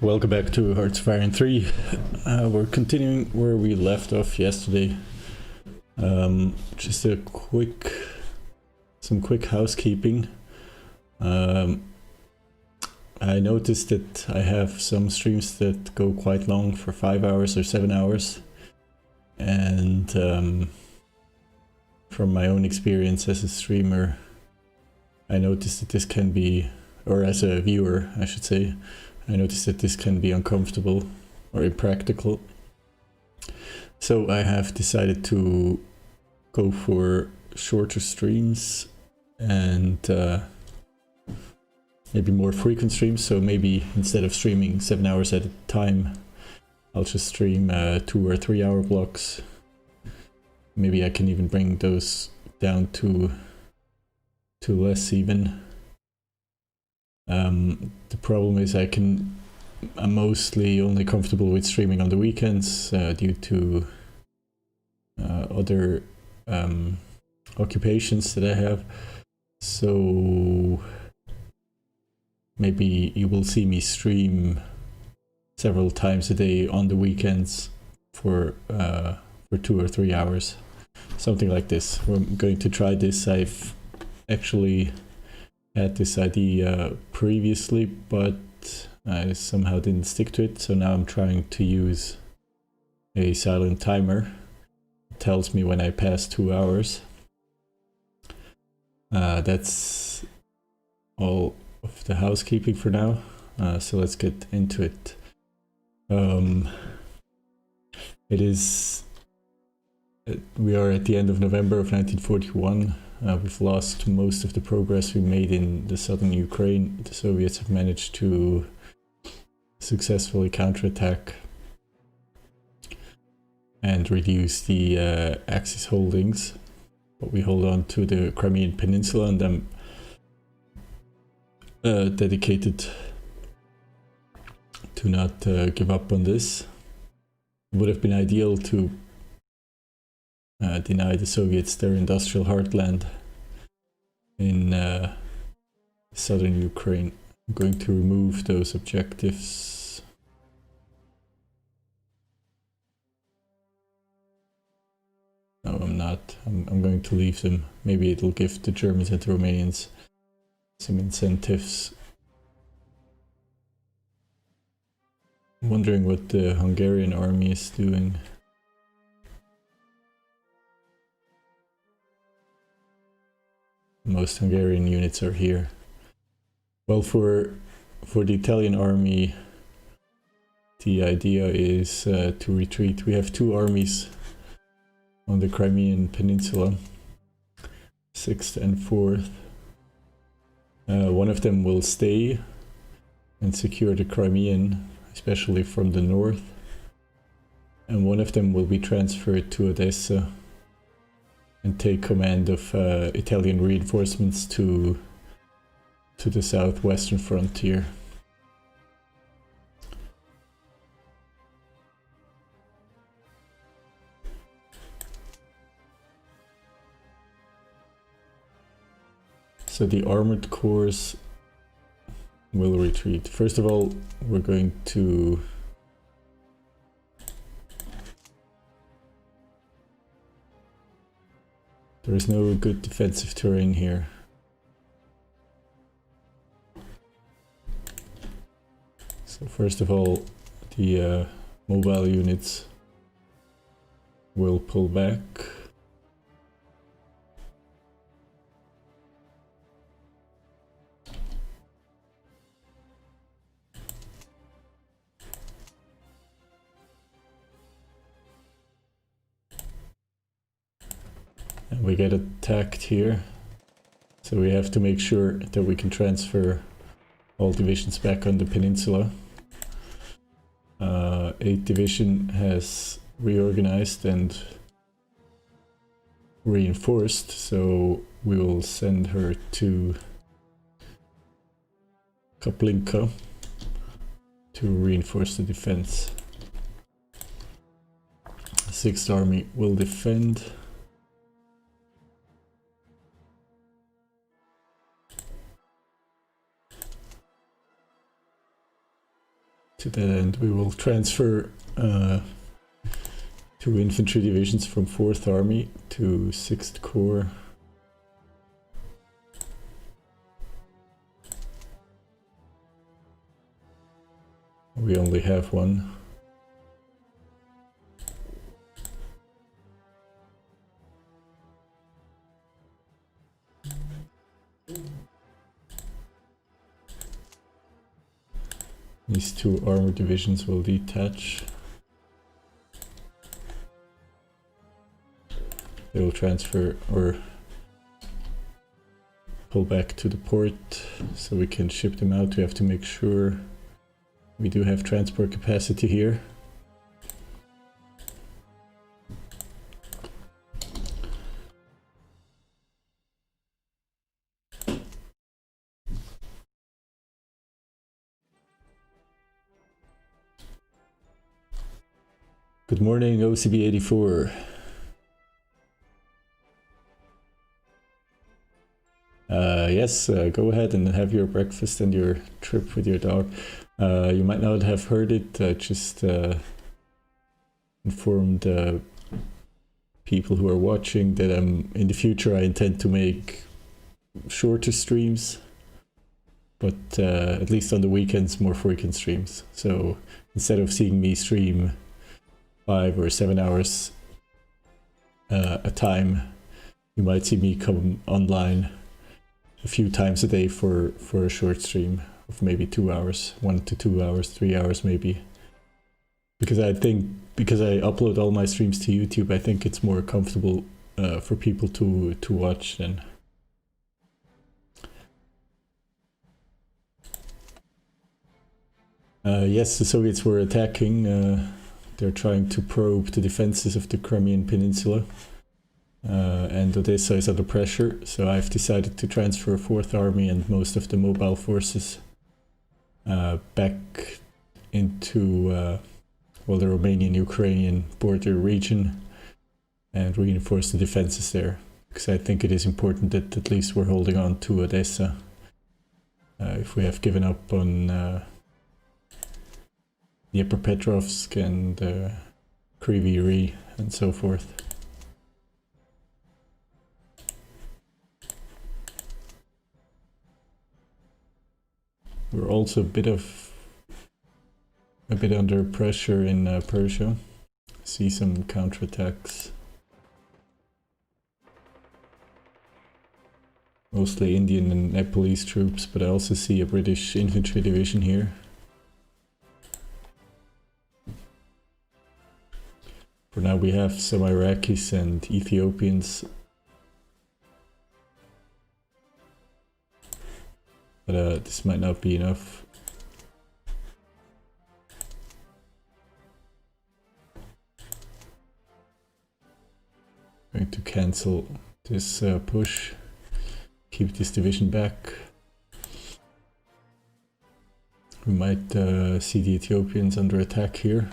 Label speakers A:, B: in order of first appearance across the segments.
A: Welcome back to HoI3. We're continuing where we left off yesterday. Just some quick housekeeping. I noticed that I have some streams that go quite long, for 5 hours or 7 hours. And from my own experience as a streamer, I noticed that this can be, or as a viewer, I should say, I noticed that this can be uncomfortable or impractical. So I have decided to go for shorter streams and maybe more frequent streams. So maybe instead of streaming 7 hours at a time, I'll just stream 2 or 3 hour blocks. Maybe I can even bring those down to less even. The problem is I'm mostly only comfortable with streaming on the weekends due to other occupations that I have. So maybe you will see me stream several times a day on the weekends for 2 or 3 hours, something like this. We're going to try this. I've actually had this idea previously, but I somehow didn't stick to it, so now I'm trying to use a silent timer. It tells me when I pass 2 hours. That's all of the housekeeping for now, so let's get into it. We are at the end of November of 1941. We've lost most of the progress we made in the southern Ukraine. The Soviets have managed to successfully counterattack and reduce the Axis holdings. But we hold on to the Crimean Peninsula, and I'm dedicated to not give up on this. It would have been ideal to deny the Soviets their industrial heartland in southern Ukraine. I'm going to remove those objectives. No, I'm not. I'm going to leave them. Maybe it'll give the Germans and the Romanians some incentives. I'm wondering what the Hungarian army is doing. Most Hungarian units are here. Well, for the Italian army, the idea is to retreat. We have 2 armies on the Crimean Peninsula, 6th and 4th. One of them will stay and secure the Crimean, especially from the north. And one of them will be transferred to Odessa and take command of Italian reinforcements to the southwestern frontier. So the armored corps will retreat. First of all, we're going to there is no good defensive terrain here. So first of all, the mobile units will pull back. And we get attacked here. So we have to make sure that we can transfer all divisions back on the peninsula. 8th Division has reorganized and reinforced, so we will send her to Kaplinka to reinforce the defense. 6th Army will defend. To that end, we will transfer 2 infantry divisions from 4th Army to 6th Corps. We only have one. These 2 armored divisions will detach. They will transfer or pull back to the port so we can ship them out. We have to make sure we do have transport capacity here. Good morning, OCB84. Yes, go ahead and have your breakfast and your trip with your dog. You might not have heard it, I just informed people who are watching that in the future I intend to make shorter streams, but at least on the weekends more frequent streams. So instead of seeing me stream 5 or 7 hours a time, you might see me come online a few times a day for a short stream of maybe 2 hours, 1 to 2 hours, 3 hours maybe. Because I think, because I upload all my streams to YouTube, I think it's more comfortable for people to watch then. Yes, the Soviets were attacking. They're trying to probe the defenses of the Crimean Peninsula. And Odessa is under pressure, so I've decided to transfer 4th Army and most of the mobile forces back into well, the Romanian-Ukrainian border region and reinforce the defenses there, because I think it is important that at least we're holding on to Odessa. If we have given up on Dnipropetrovsk and Kryvyi Rih and so forth. We're also a bit under pressure in Persia. See some counterattacks. Mostly Indian and Nepalese troops, but I also see a British infantry division here. For now we have some Iraqis and Ethiopians. But this might not be enough. Going to cancel this push, keep this division back. We might see the Ethiopians under attack here.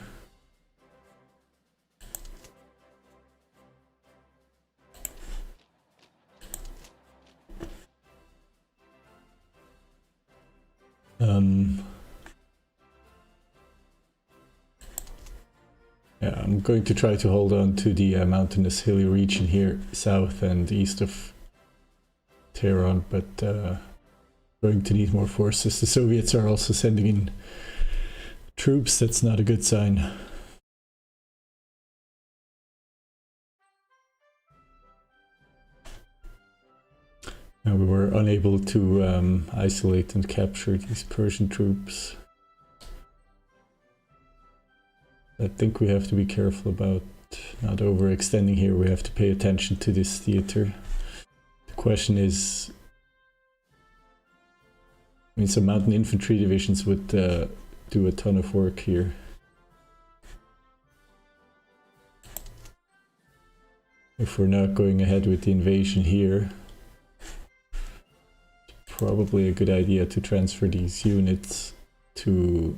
A: Yeah, I'm going to try to hold on to the mountainous hilly region here, south and east of Tehran, but going to need more forces. The Soviets are also sending in troops. That's not a good sign. And we were unable to isolate and capture these Persian troops. I think we have to be careful about not overextending here. We have to pay attention to this theater. The question is, I mean, some mountain infantry divisions would do a ton of work here. If we're not going ahead with the invasion here, it's probably a good idea to transfer these units to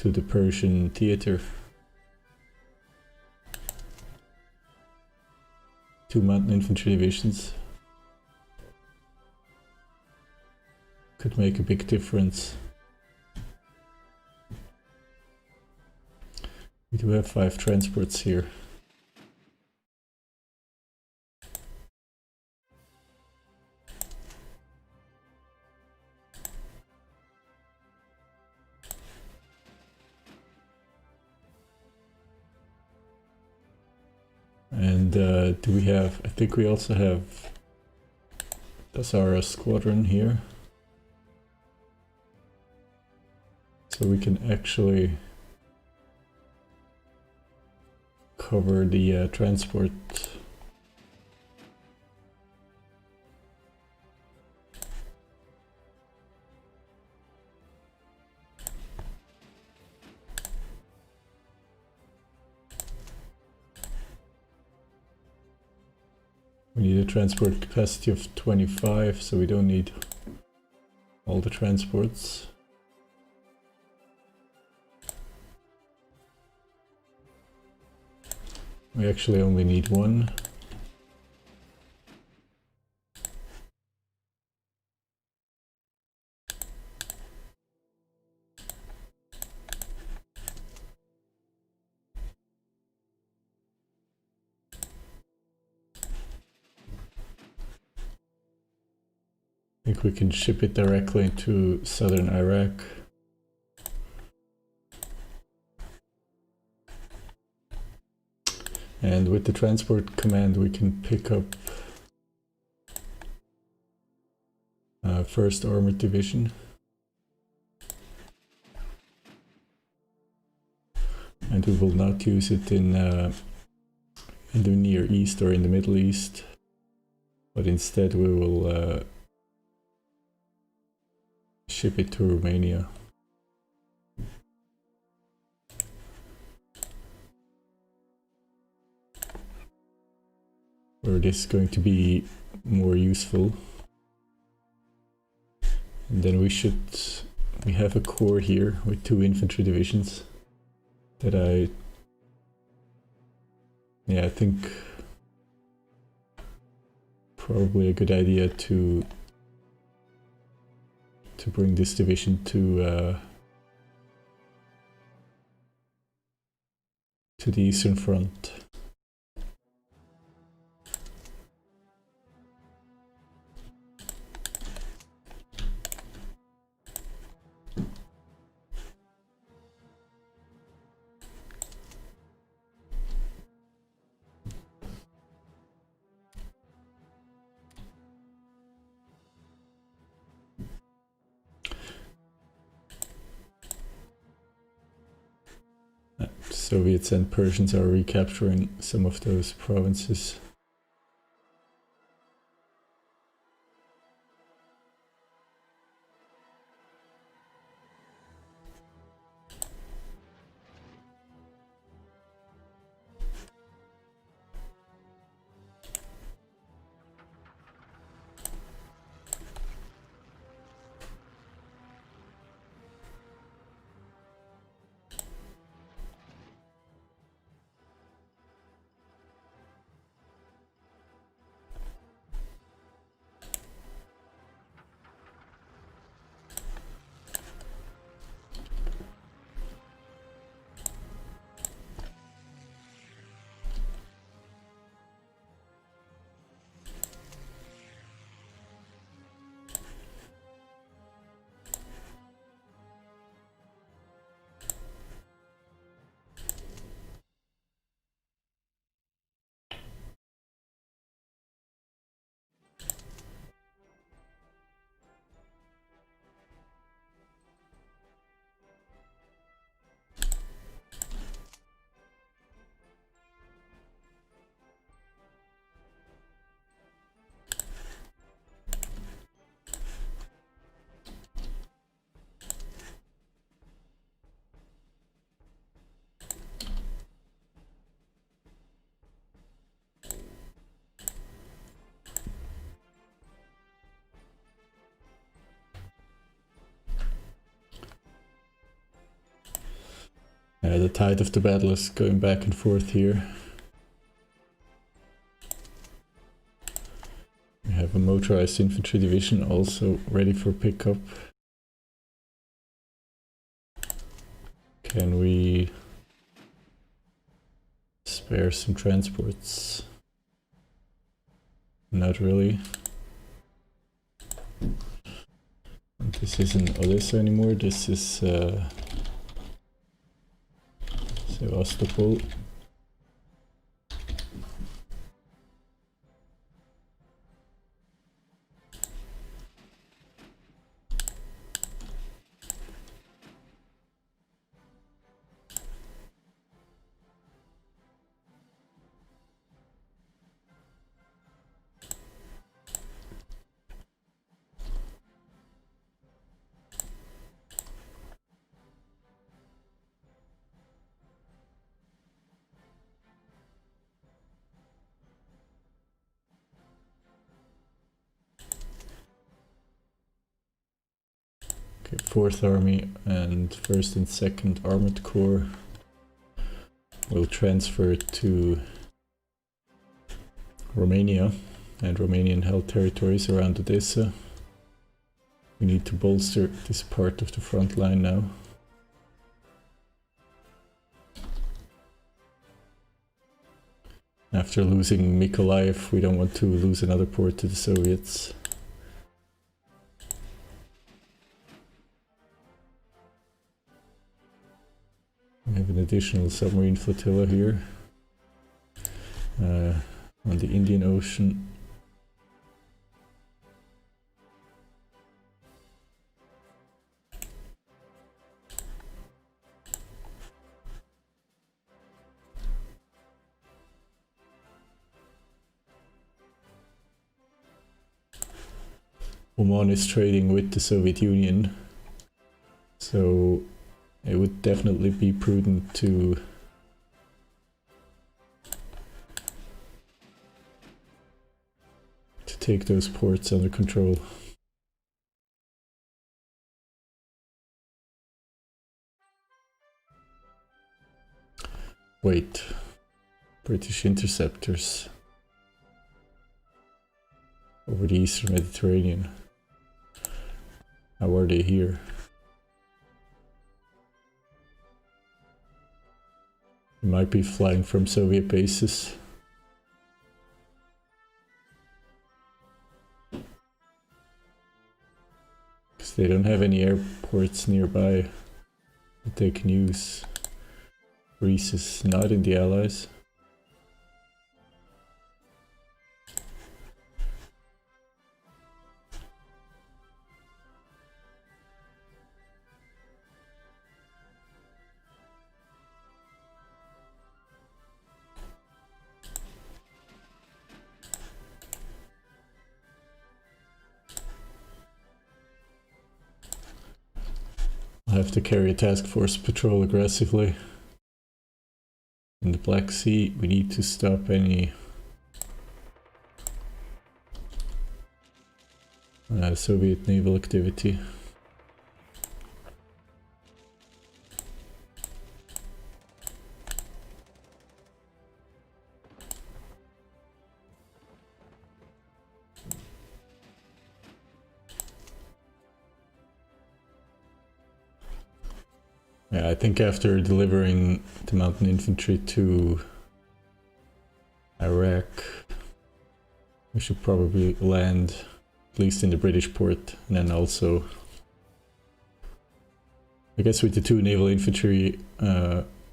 A: the Persian theater. 2 mountain infantry divisions could make a big difference. We do have 5 transports here. And do we have, I think we also have Dasara squadron here. So we can actually cover the transport. We need a transport capacity of 25, so we don't need all the transports. We actually only need 1. I think we can ship it directly into southern Iraq. And with the transport command we can pick up 1st Armored Division. And we will not use it in the Near East or in the Middle East, but instead we will ship it to Romania. Where this is going to be more useful. And then we have a corps here with 2 infantry divisions that I think probably a good idea to bring this division to the Eastern Front. Soviets and Persians are recapturing some of those provinces. The tide of the battle is going back and forth here. We have a motorized infantry division also ready for pickup. Can we spare some transports? Not really. And this isn't Odessa anymore, this is Sevastopol. Okay, 4th Army and 1st and 2nd Armored Corps will transfer to Romania and Romanian held territories around Odessa. We need to bolster this part of the front line now. After losing Mykolaiv, we don't want to lose another port to the Soviets. We have an additional submarine flotilla here on the Indian Ocean. Oman is trading with the Soviet Union, so it would definitely be prudent to take those ports under control. Wait, British interceptors over the Eastern Mediterranean. How are they here? They might be flying from Soviet bases. Because they don't have any airports nearby that they can use. Greece is not in the Allies. I'll have to carry a task force patrol aggressively. In the Black Sea, we need to stop any Soviet naval activity. Yeah, I think after delivering the mountain infantry to Iraq, we should probably land at least in the British port, and then also, I guess with the 2 naval infantry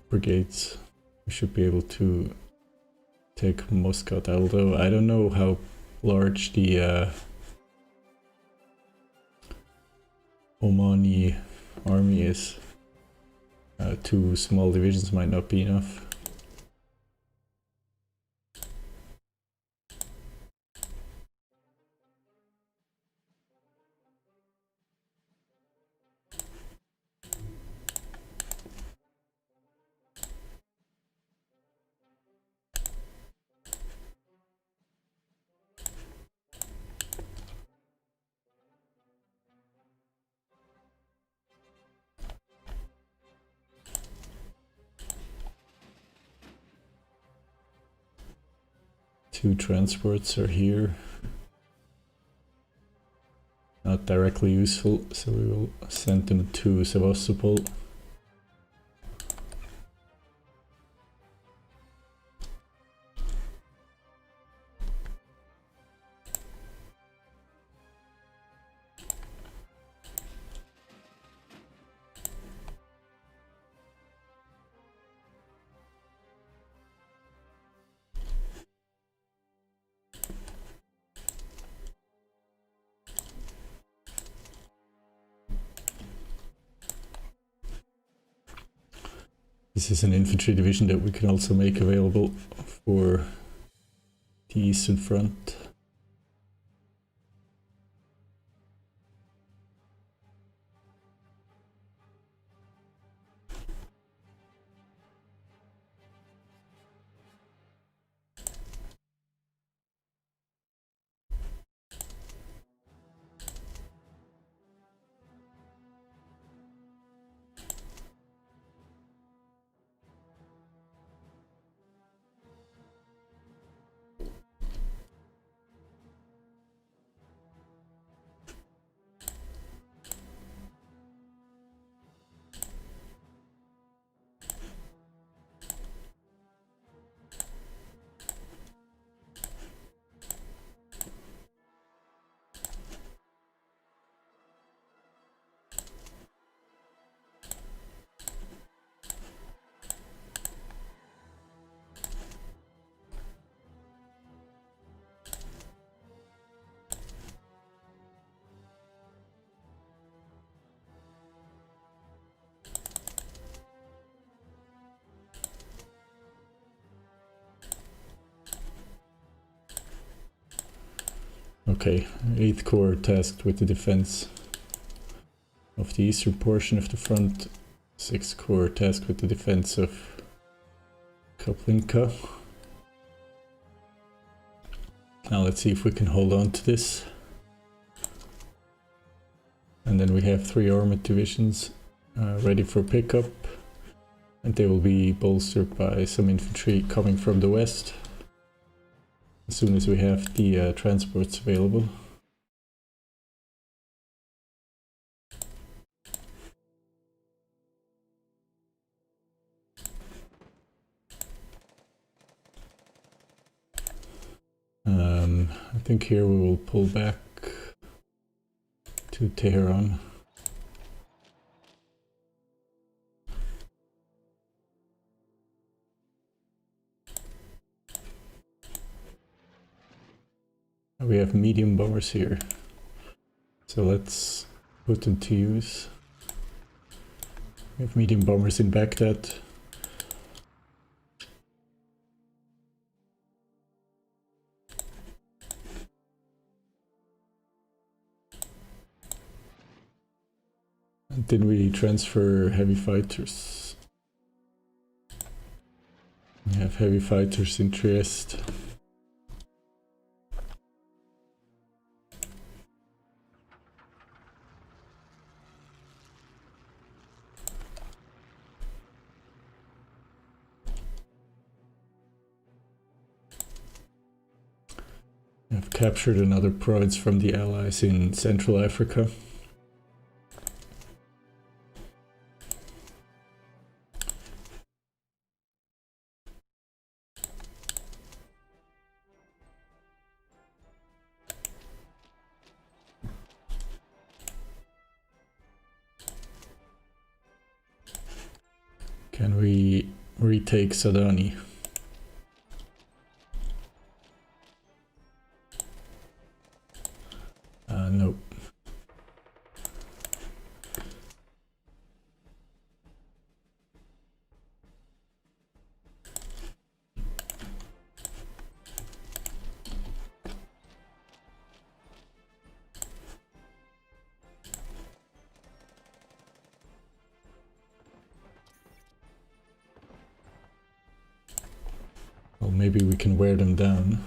A: brigades, we should be able to take Muscat, although I don't know how large the Omani army is. 2 small divisions might not be enough. 2 transports are here. Not directly useful, so we will send them to Sevastopol. This is an infantry division that we can also make available for the Eastern Front. Okay, 8th Corps tasked with the defense of the eastern portion of the front. 6th Corps tasked with the defense of Kaplinka. Now let's see if we can hold on to this. And then we have 3 armored divisions ready for pickup. And they will be bolstered by some infantry coming from the west as soon as we have the transports available. I think here we will pull back to Tehran. We have medium bombers here, so let's put them to use. We have medium bombers in Baghdad. And then we transfer heavy fighters. We have heavy fighters in Trieste. We have captured another province from the Allies in Central Africa. Can we retake Sadani? No. Well, maybe we can wear them down.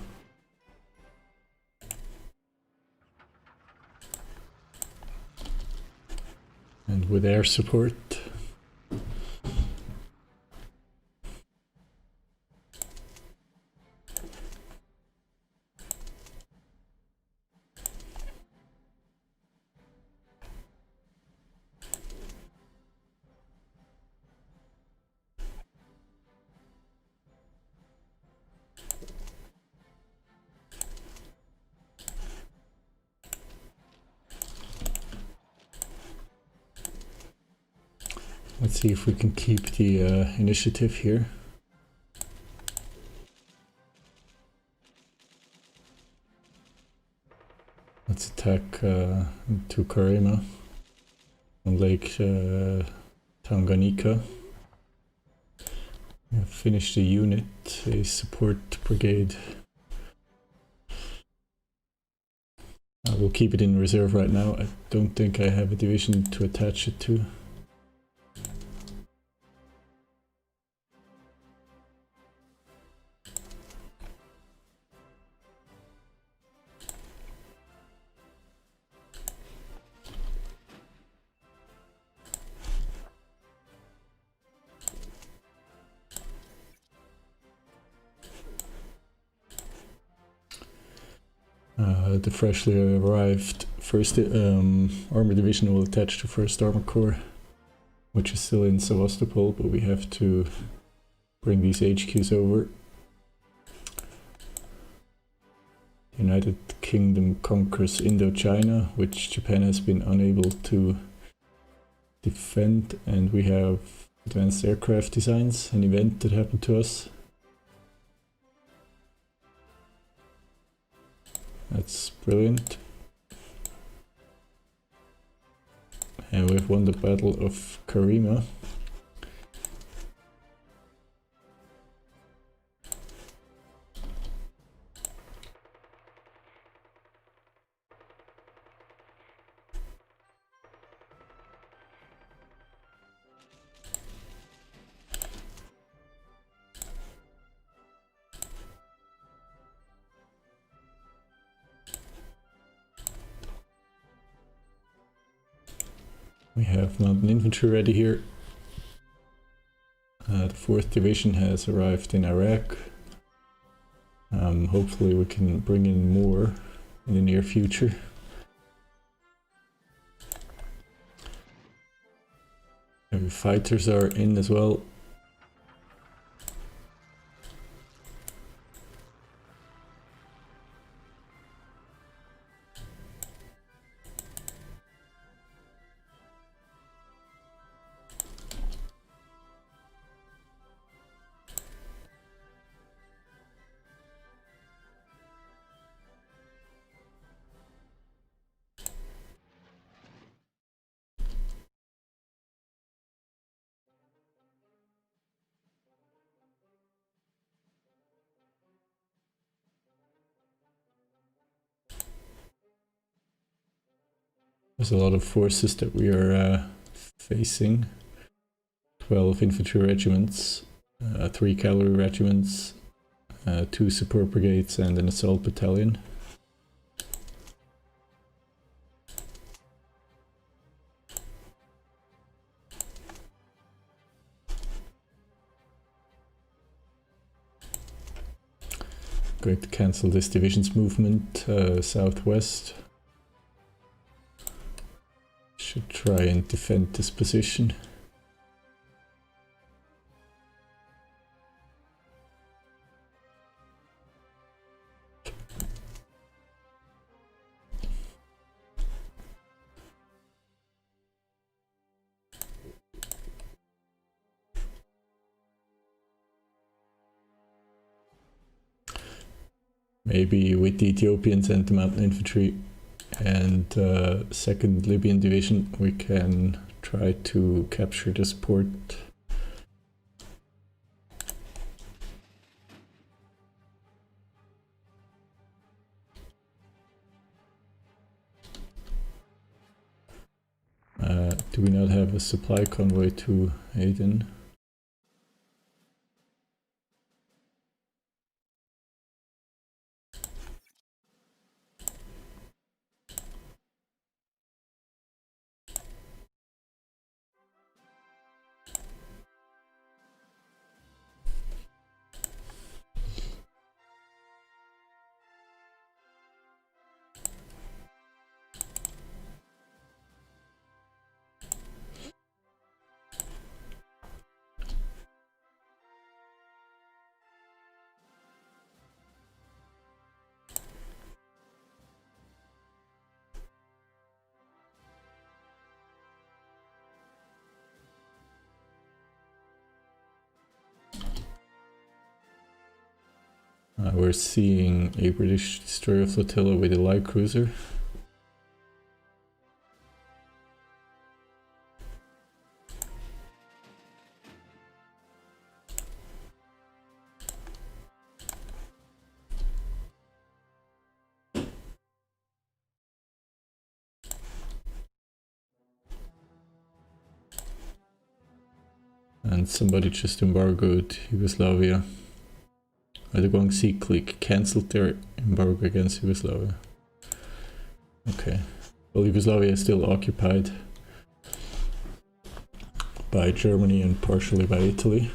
A: And with air support. Let's see if we can keep the initiative here. Let's attack to Karema on Lake Tanganyika. We have finished a unit, a support brigade. I will keep it in reserve right now. I don't think I have a division to attach it to. The freshly arrived first armor division will attach to 1st Armor Corps, which is still in Sevastopol, but we have to bring these HQs over. The United Kingdom conquers Indochina, which Japan has been unable to defend, and we have advanced aircraft designs, an event that happened to us. That's brilliant. And we've won the Battle of Karema. We have mountain infantry ready here. The 4th Division has arrived in Iraq. Hopefully we can bring in more in the near future. Heavy fighters are in as well. There's a lot of forces that we are facing. 12 infantry regiments, 3 cavalry regiments, 2 support brigades and an assault battalion. Going to cancel this division's movement southwest. Should try and defend this position. Maybe with the Ethiopians and the mountain infantry and 2nd Libyan division we can try to capture this port. Do we not have a supply convoy to Aden? We're seeing a British destroyer flotilla with a light cruiser. And somebody just embargoed Yugoslavia. The Guang Xi clique cancelled their embargo against Yugoslavia. Okay. Well, Yugoslavia is still occupied by Germany and partially by Italy.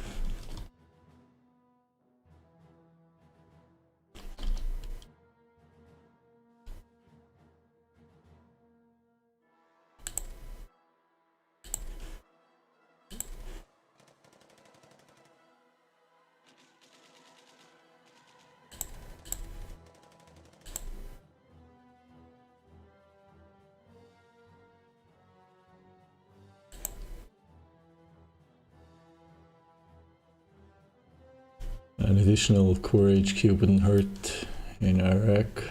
A: An additional core HQ wouldn't hurt in Iraq.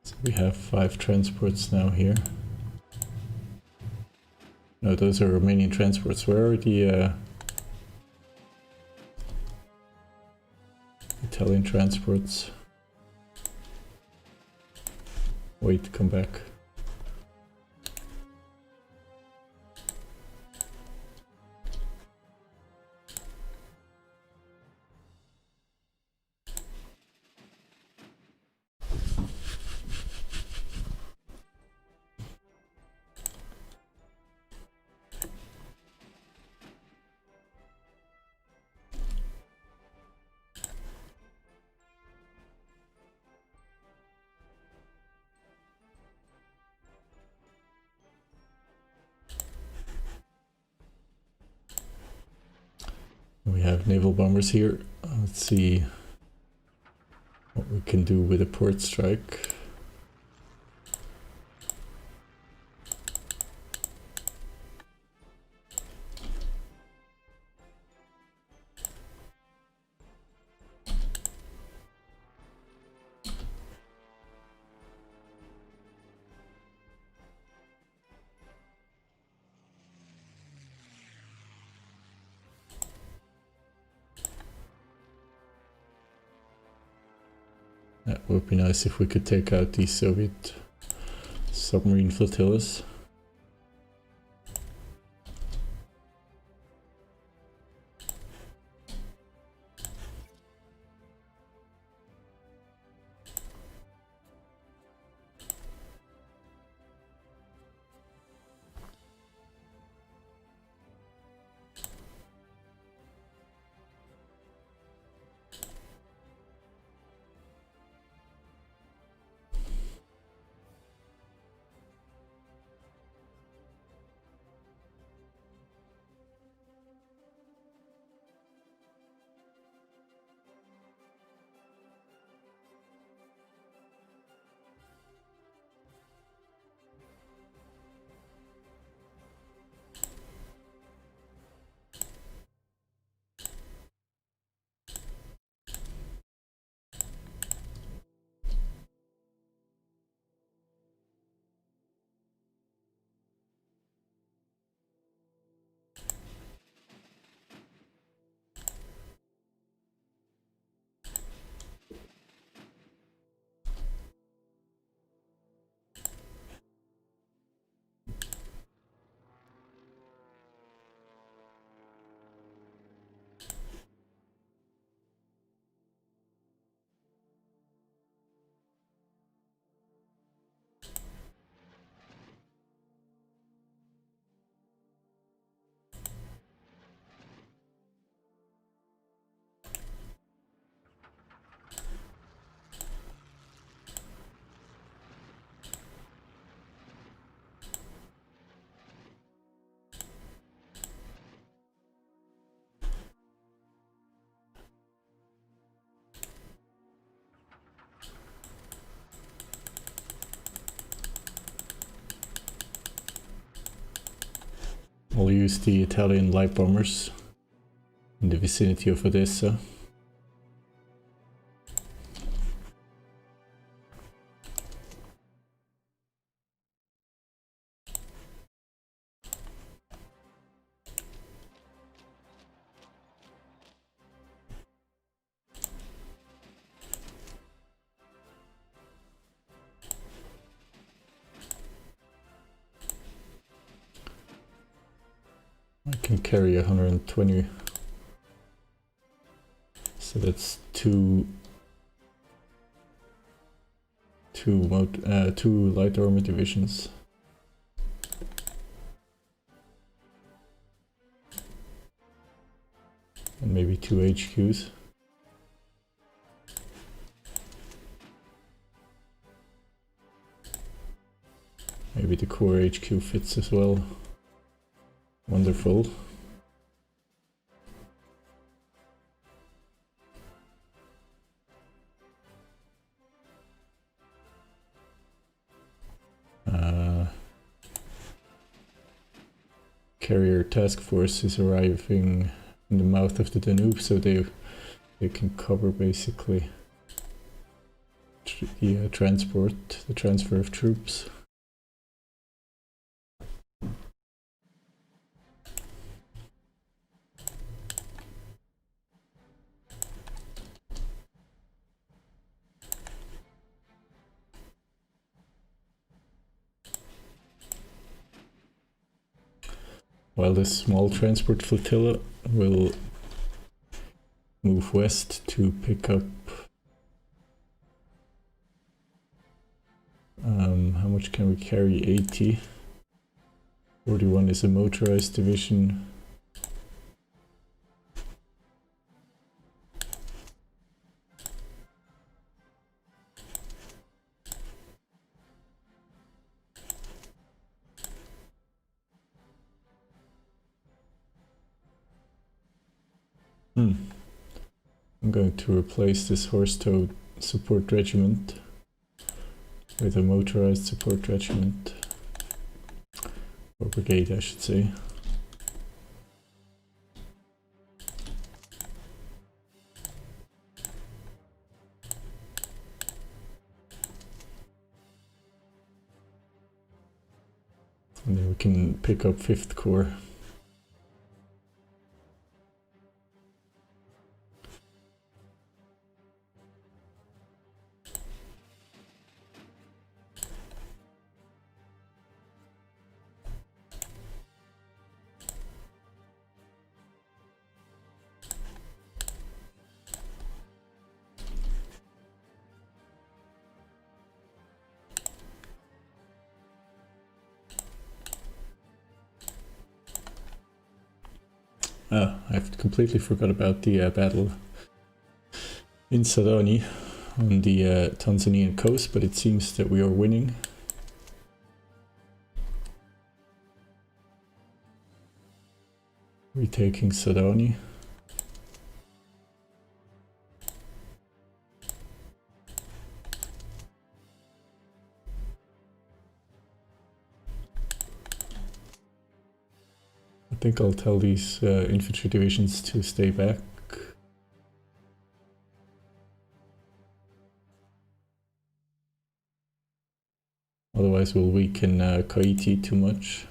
A: So we have 5 transports now here. No, those are Romanian transports. Where are the Italian transports? Wait, come back. We have naval bombers here. Let's see what we can do with a port strike. That would be nice if we could take out these Soviet submarine flotillas. I'll use the Italian light bombers in the vicinity of Odessa. I can carry 120, so that's two light armor divisions. And maybe 2 HQs. Maybe the core HQ fits as well. Wonderful. Carrier task force is arriving in the mouth of the Danube, so they can cover basically the the transfer of troops. While this small transport flotilla will move west to pick up how much can we carry? 80. 41 is a motorized division. I'm going to replace this horse-toed support regiment with a motorized support regiment, or brigade I should say. And then we can pick up 5th Corps. I've completely forgot about the battle in Sadani on the Tanzanian coast, but it seems that we are winning. Retaking Sadani. I think I'll tell these infantry divisions to stay back. Otherwise we'll weaken Kaiti too much.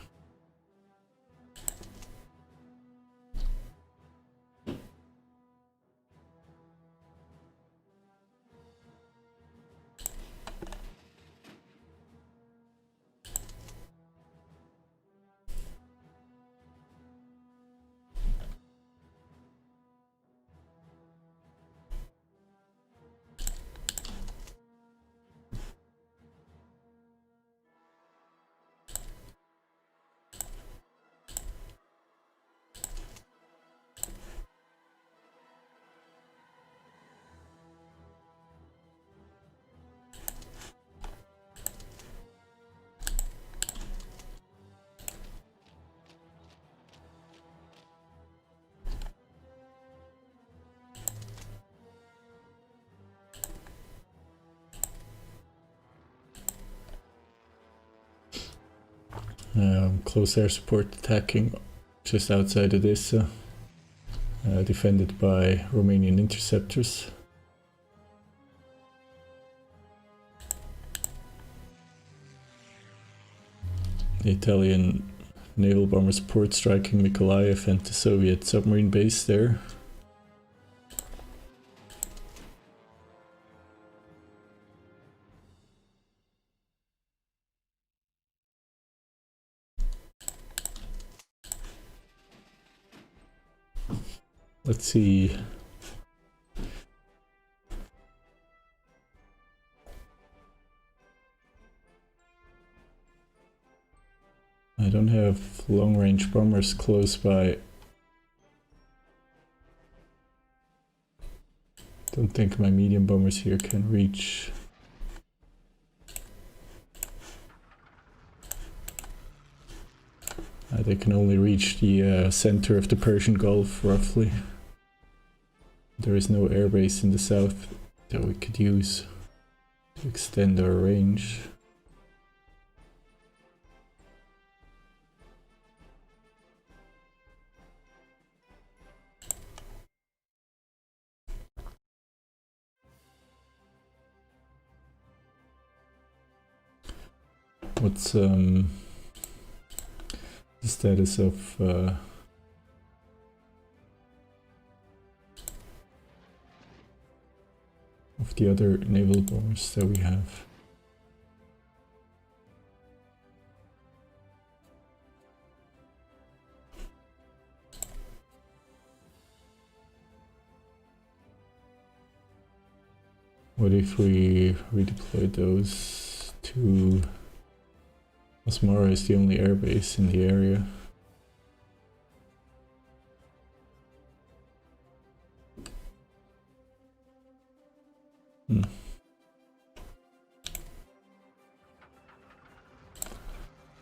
A: Close air support attacking just outside Odessa, defended by Romanian interceptors. The Italian naval bomber support striking Mykolaiv and the Soviet submarine base there. Let's see. I don't have long-range bombers close by. Don't think my medium bombers here can reach. They can only reach the center of the Persian Gulf, roughly. There is no airbase in the south that we could use to extend our range. What's the status of the other naval bombers that we have? What if we redeploy those to Asmara? Is the only airbase in the area.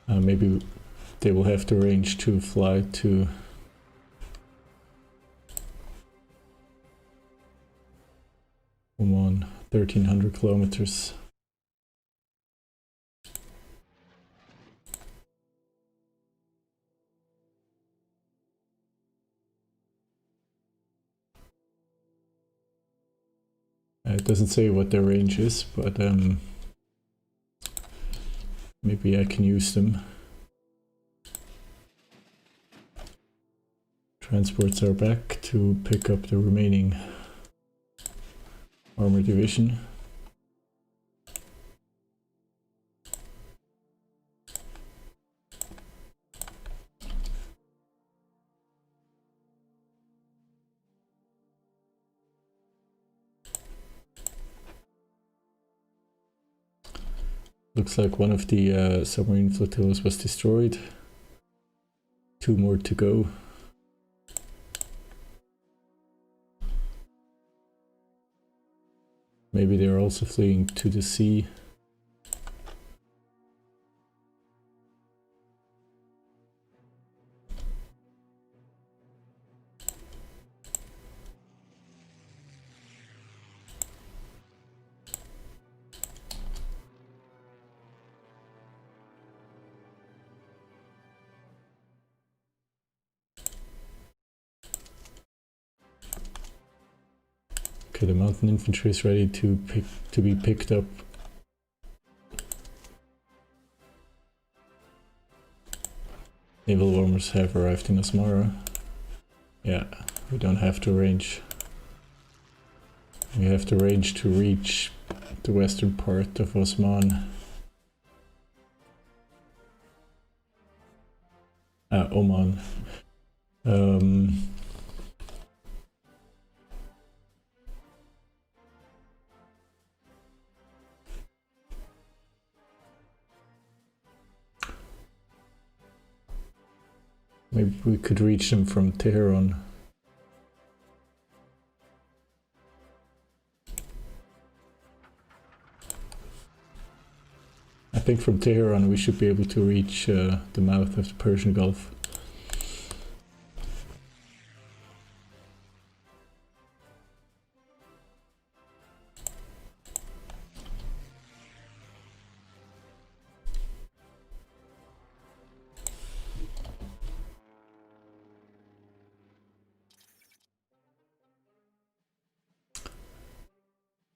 A: Maybe they will have the range to fly to Oman, 1300 kilometers. It doesn't say what their range is, but maybe I can use them. Transports are back to pick up the remaining armor division. Looks like one of the submarine flotillas was destroyed. 2 more to go. Maybe they're also fleeing to the sea. Okay, the mountain infantry is ready to be picked up. Naval bombers have arrived in Asmara. Yeah, we don't have to range. We have to range to reach the western part of Osman. Oman. Maybe we could reach them from Tehran. I think from Tehran we should be able to reach the mouth of the Persian Gulf.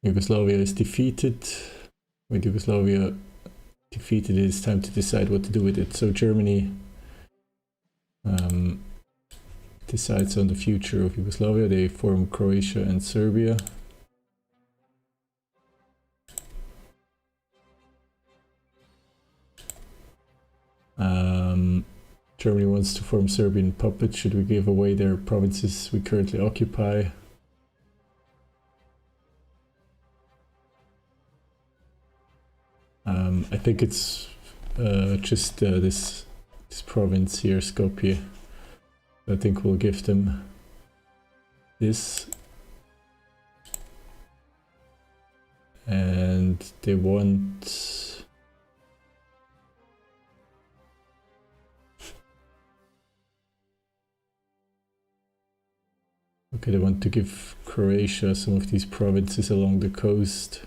A: Yugoslavia is defeated. With Yugoslavia defeated, it is time to decide what to do with it. So Germany decides on the future of Yugoslavia. They form Croatia and Serbia. Germany wants to form Serbian puppets. Should we give away their provinces we currently occupy? I think it's just this province here, Skopje. I think we'll give them this. And they want... Okay, they want to give Croatia some of these provinces along the coast.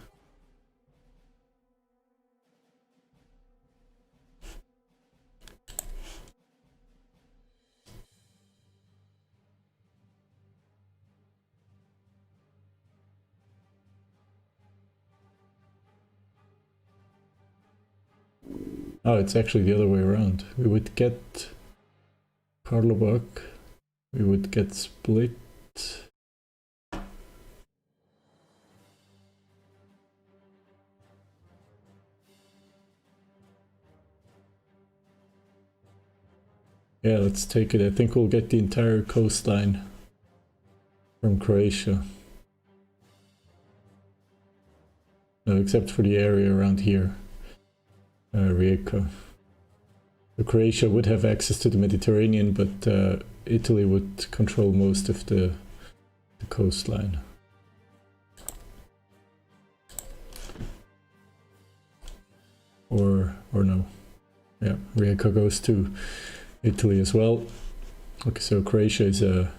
A: Oh, it's actually the other way around. We would get Karlovac, we would get Split. Yeah, let's take it. I think we'll get the entire coastline from Croatia. No, except for the area around here. Rijeka. So Croatia would have access to the Mediterranean, but Italy would control most of the coastline. Or no. Yeah, Rijeka goes to Italy as well. Okay, so Croatia is a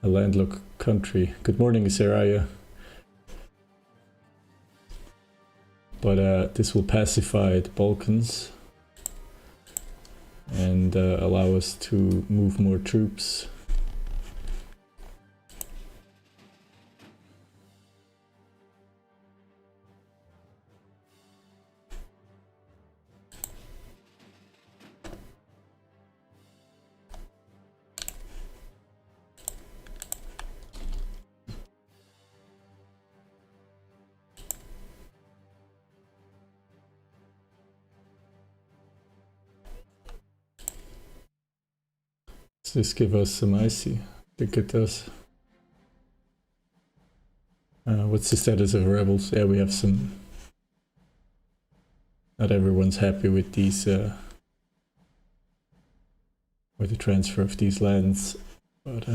A: landlocked country. Good morning, Saraya. But this will pacify the Balkans and allow us to move more troops. Does this give us some icy? I think it does. What's the status of rebels? Yeah, we have some... Not everyone's happy with these... with the transfer of these lands. But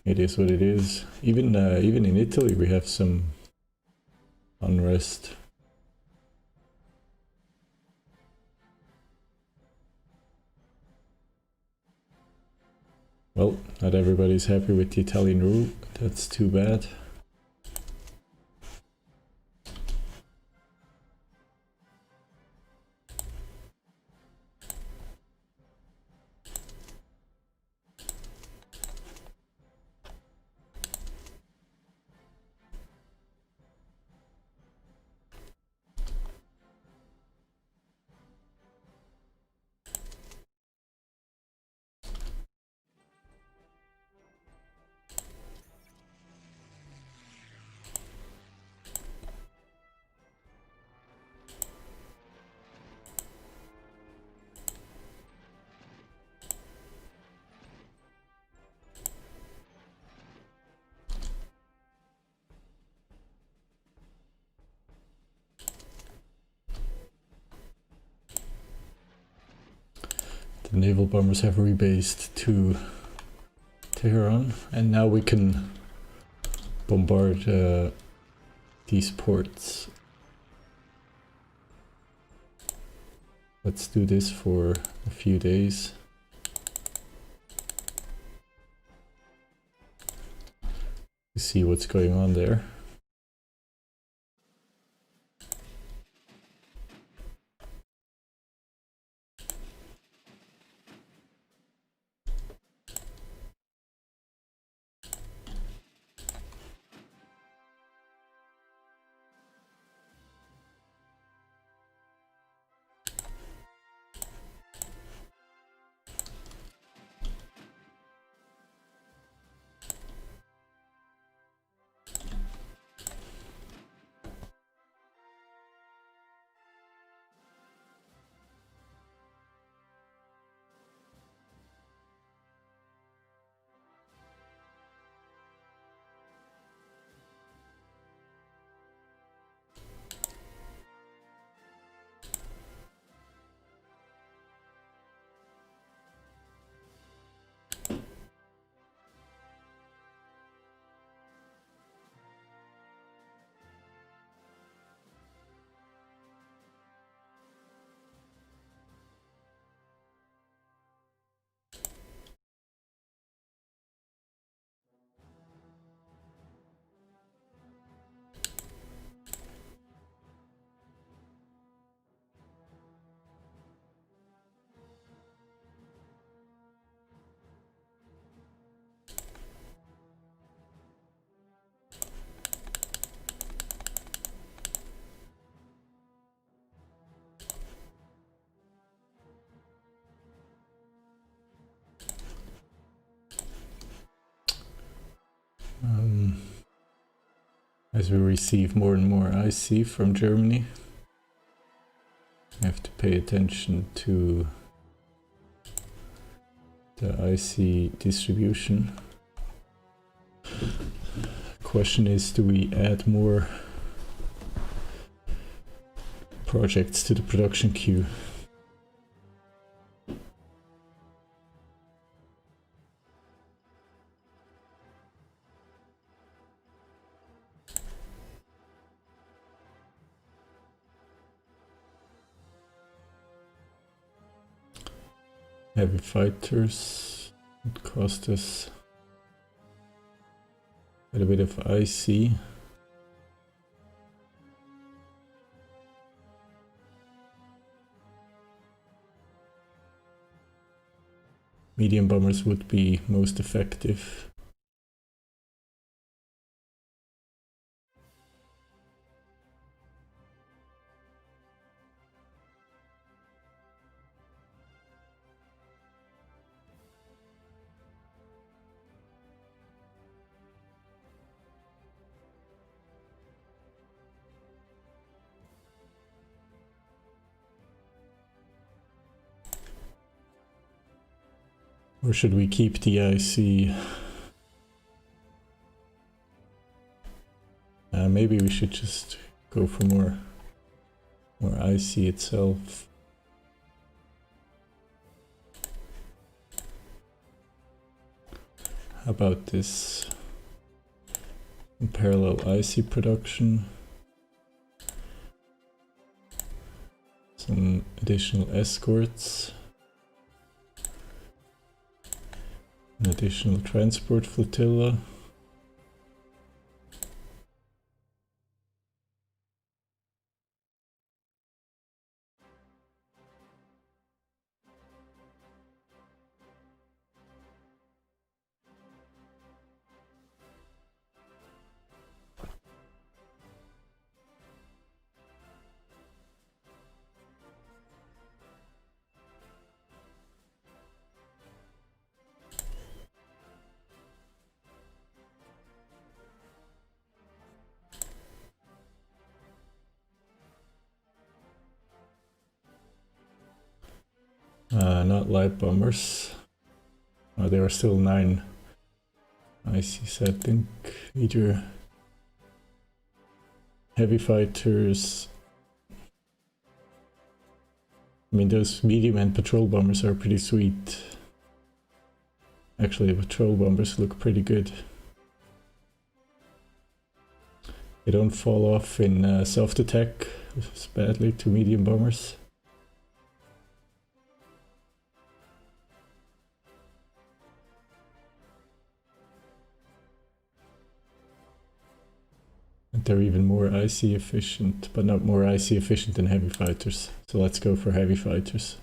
A: it is what it is. Even in Italy we have some unrest. Well, not everybody's happy with the Italian rule. That's too bad. The naval bombers have rebased to Tehran, and now we can bombard these ports. Let's do this for a few days. To see what's going on there. as we receive more and more IC from Germany. I have to pay attention to the IC distribution. Question is, do we add more projects to the production queue? Heavy fighters would cost us quite a bit of IC. Medium bombers would be most effective. Or should we keep the IC? Maybe we should just go for more IC itself. How about this? In parallel IC production. Some additional escorts. An additional transport flotilla. Not light bombers. Oh, there are still 9 ICs, I think. Either heavy fighters. I mean, those medium and patrol bombers are pretty sweet. Actually, the patrol bombers look pretty good. They don't fall off in soft attack as badly to medium bombers. And they're even more IC efficient, but not more IC efficient than heavy fighters. So let's go for heavy fighters.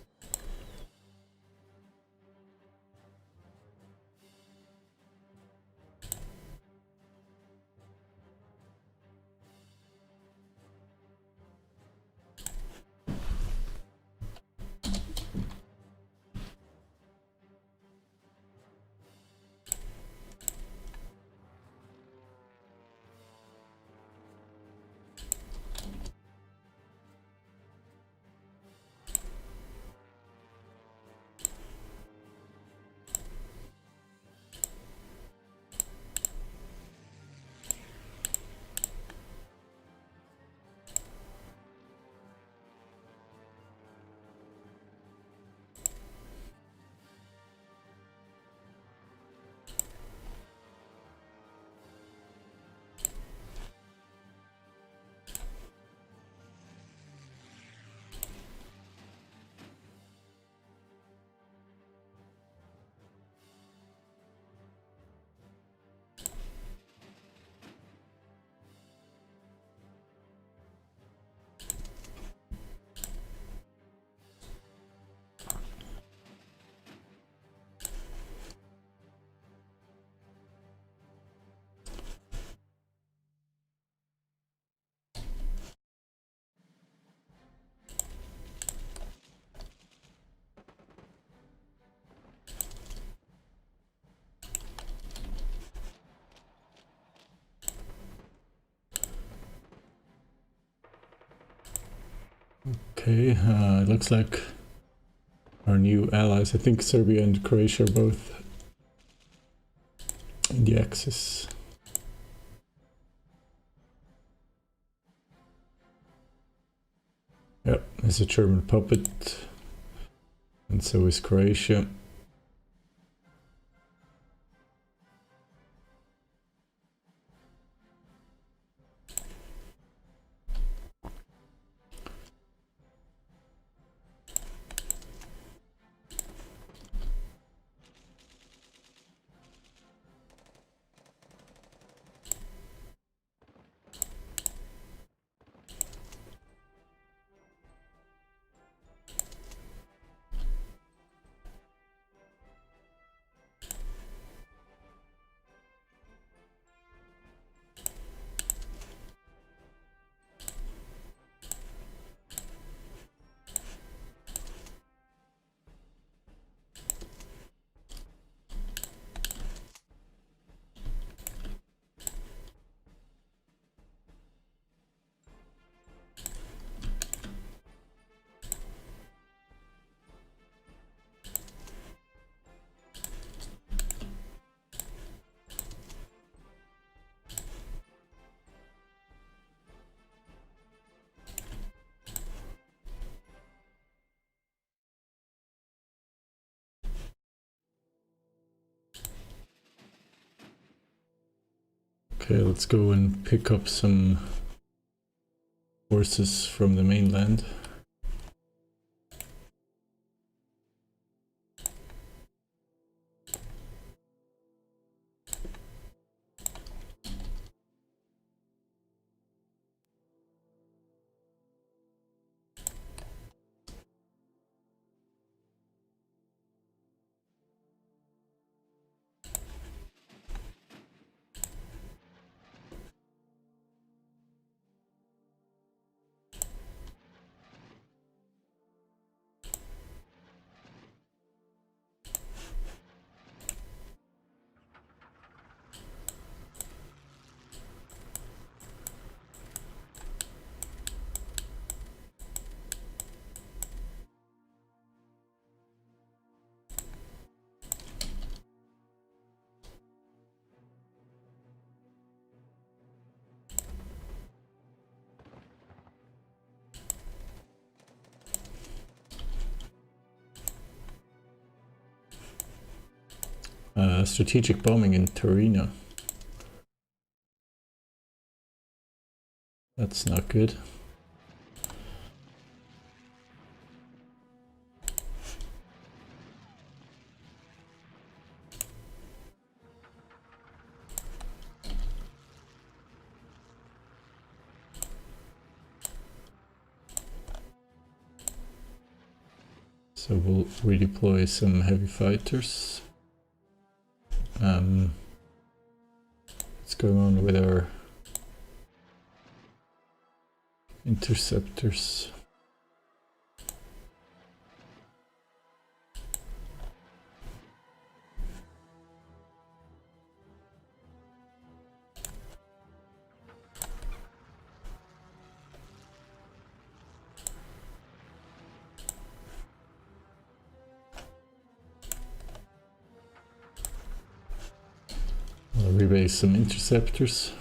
A: Okay, it looks like our new allies, I think Serbia and Croatia are both in the Axis. Yep, there's a German puppet, and so is Croatia. Okay, let's go and pick up some forces from the mainland. Strategic bombing in Torino. That's not good. So we'll redeploy some heavy fighters. What's going on with our interceptors? I'll rebase some interceptors.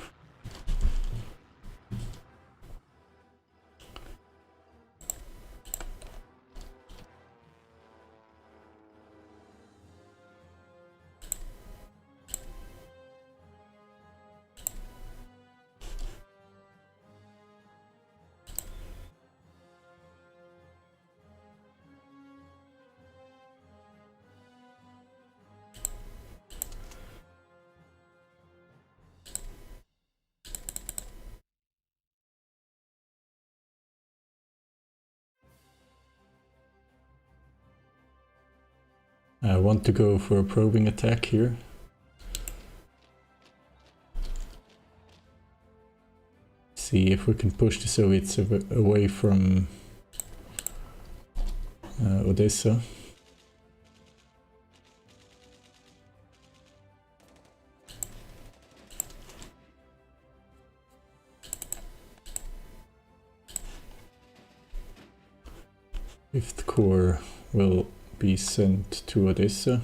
A: I want to go for a probing attack here. See if we can push the Soviets away from Odessa. corps will be sent to Odessa.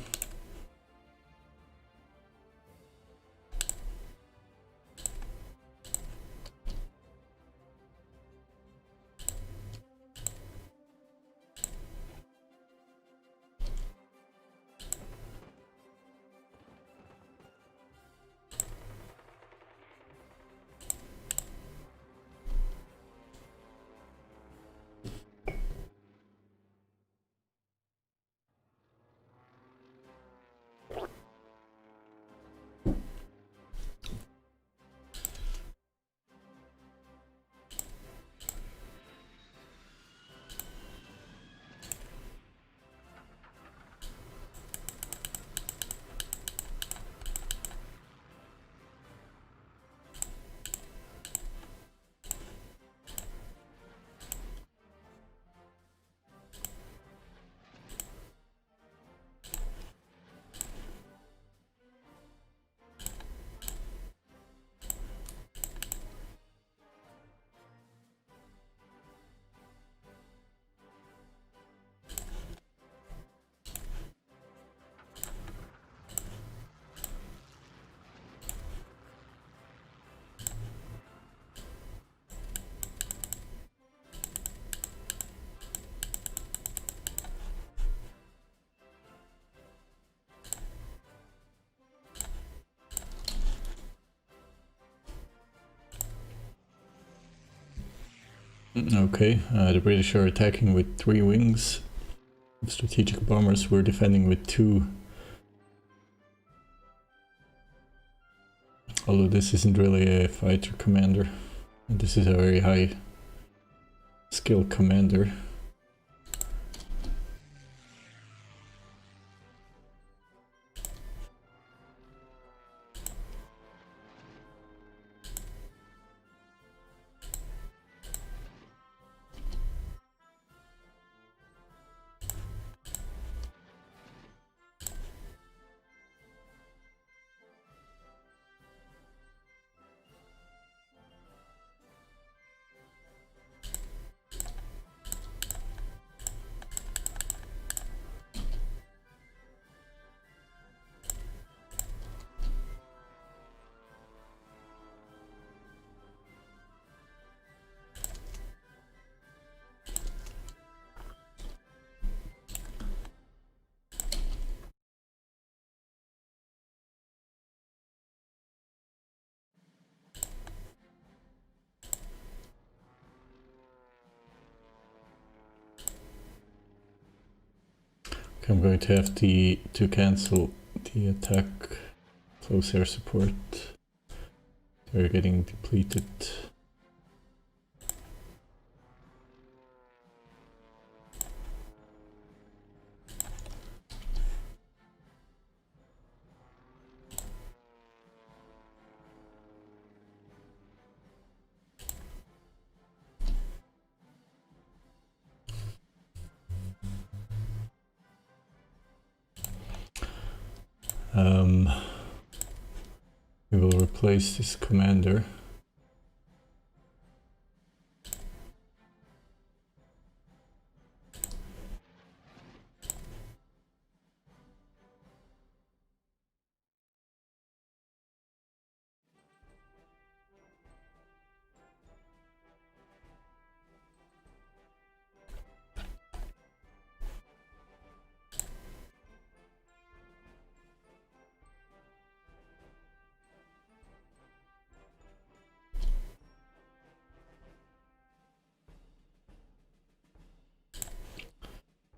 A: Okay, the British are attacking with 3 wings. Strategic bombers were defending with 2. Although this isn't really a fighter commander. This is a very high skill commander. I'm going to have to cancel the attack close air support. They're getting depleted. We will replace this commander.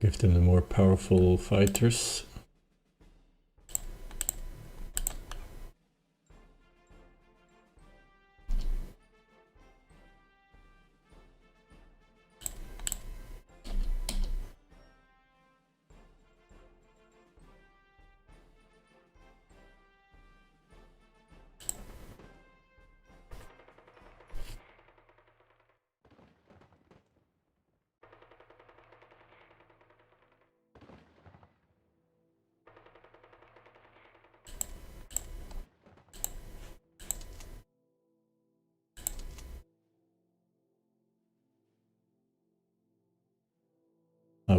A: Give them the more powerful fighters.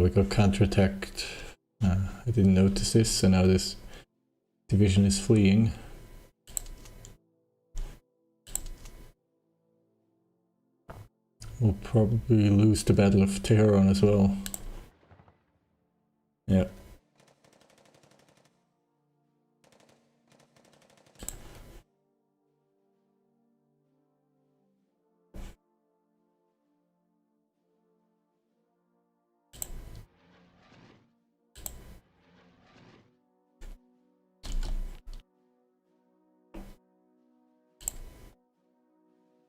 A: we got counterattacked. I didn't notice this, so now this division is fleeing. We'll probably lose the Battle of Tehran as well. Yeah.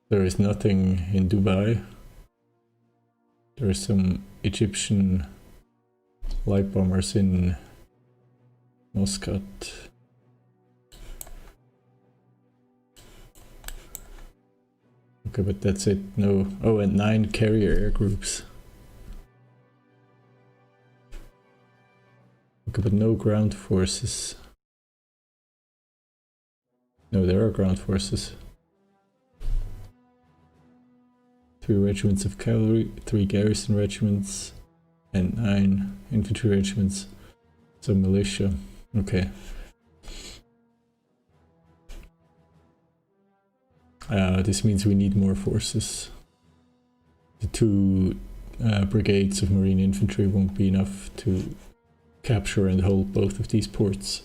A: There is nothing in Dubai. There are some Egyptian light bombers in Muscat. Okay, but that's it. No. Oh, and 9 carrier air groups. Okay, but no ground forces. No, there are ground forces. 3 regiments of cavalry, 3 garrison regiments, and 9 infantry regiments. So militia. Okay. This means we need more forces. The 2 brigades of marine infantry won't be enough to capture and hold both of these ports.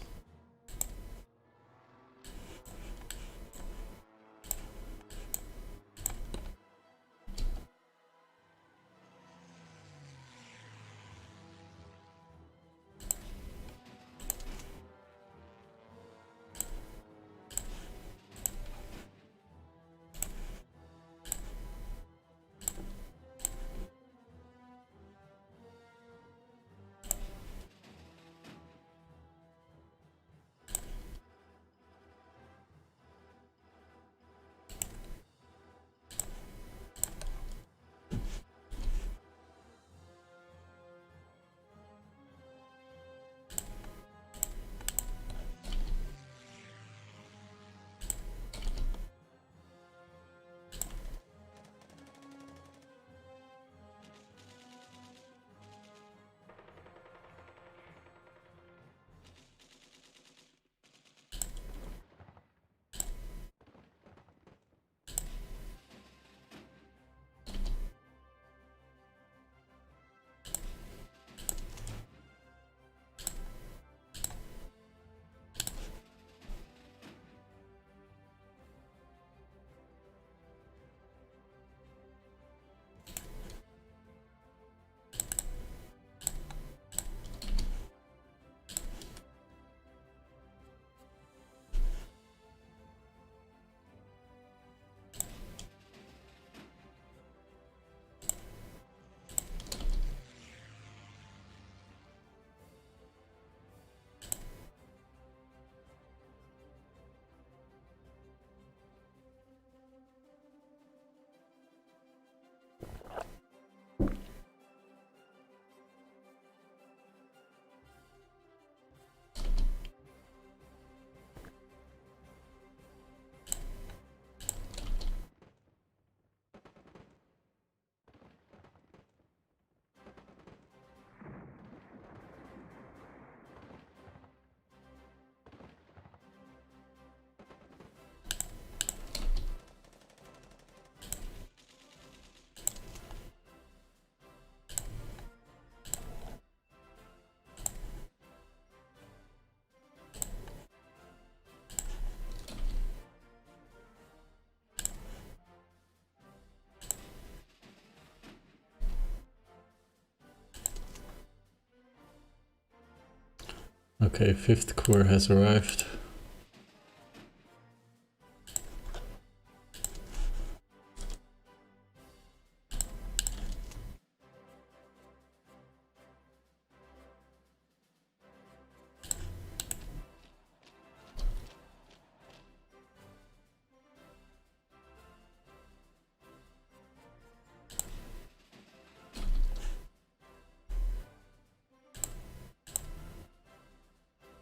A: Okay, 5th Corps has arrived.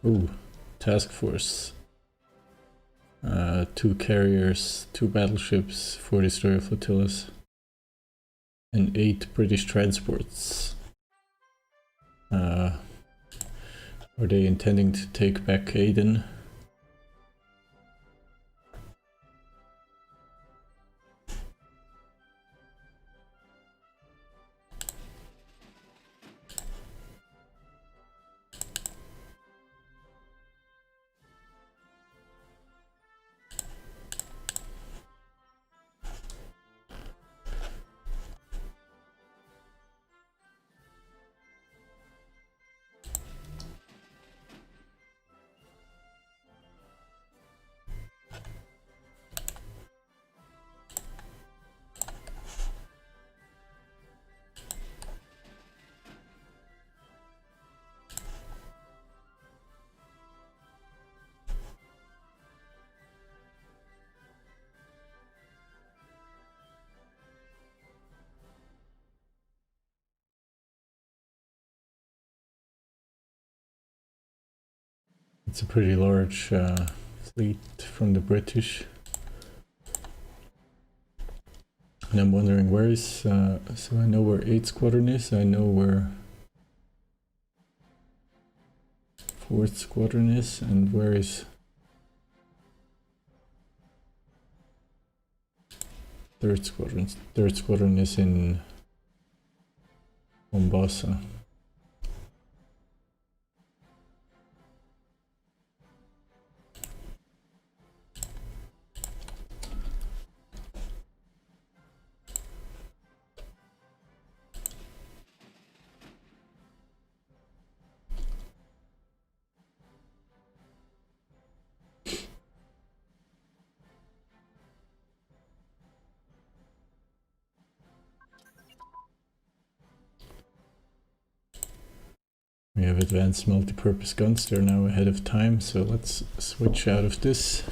A: Ooh, task force. 2 carriers, 2 battleships, 4 destroyer flotillas, and 8 British transports. Are they intending to take back Aden? It's a pretty large fleet from the British. And I'm wondering where is, so I know where 8th Squadron is, I know where 4th Squadron is, and where is 3rd Squadron? 3rd Squadron is in Mombasa. We have advanced multi-purpose guns, they're now ahead of time, so let's switch out of this.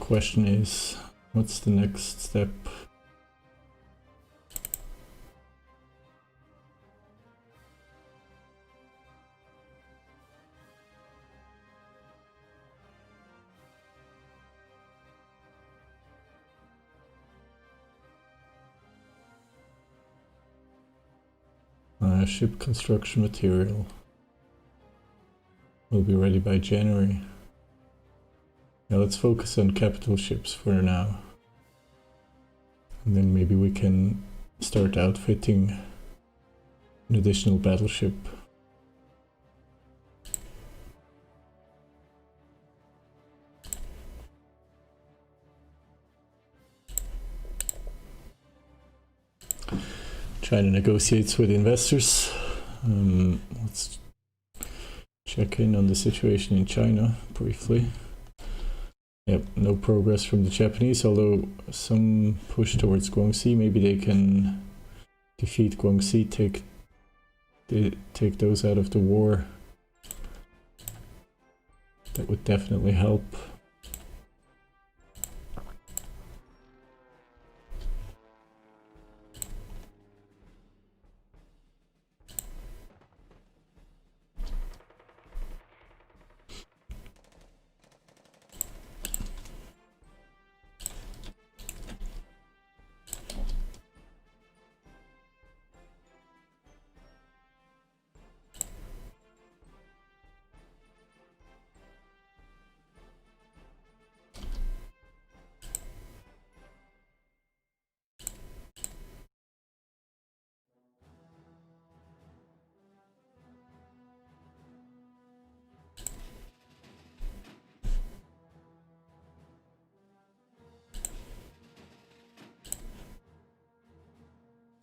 A: Question is, what's the next step? Ship construction material will be ready by January. Now let's focus on capital ships for now. And then maybe we can start outfitting an additional battleship. China negotiates with investors. Let's check in on the situation in China briefly. Yep, no progress from the Japanese, although some push towards Guangxi. Maybe they can defeat Guangxi, take those out of the war. That would definitely help.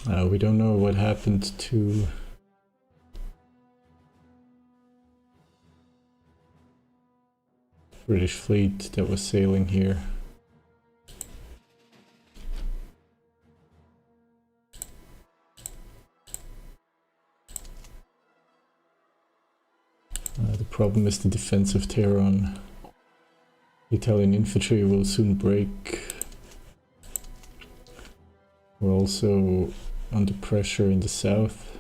A: We don't know what happened to British fleet that was sailing here. The problem is the defense of Tehran. Italian infantry will soon break. We're also under pressure in the south.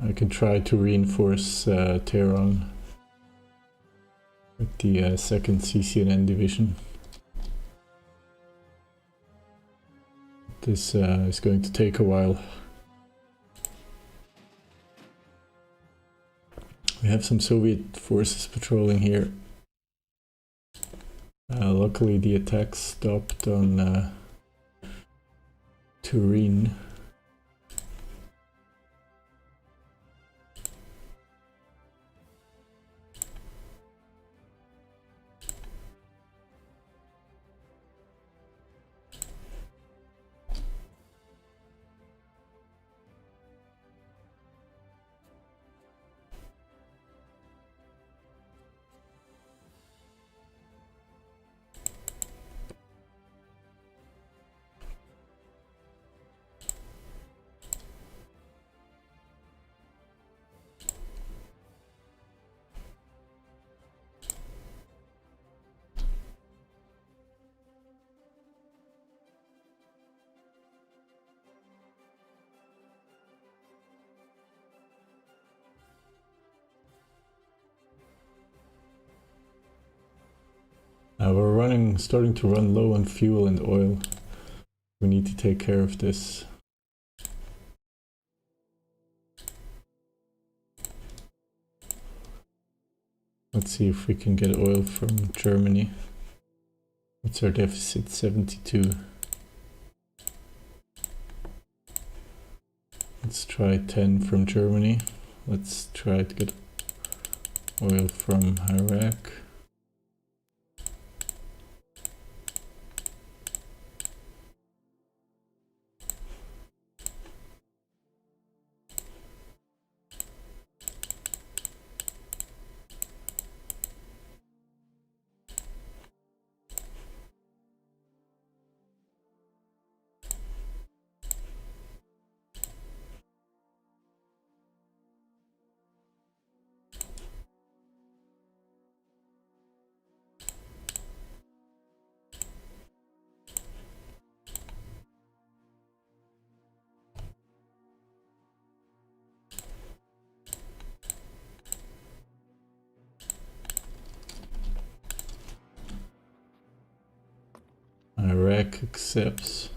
A: I can try to reinforce Tehran with the 2nd CCNN division. This is going to take a while. We have some Soviet forces patrolling here. Luckily the attack stopped on Turin. We're starting to run low on fuel and oil. We need to take care of this. Let's see if we can get oil from Germany. What's our deficit? 72. Let's try 10 from Germany. Let's try to get oil from Iraq. Iraq accepts.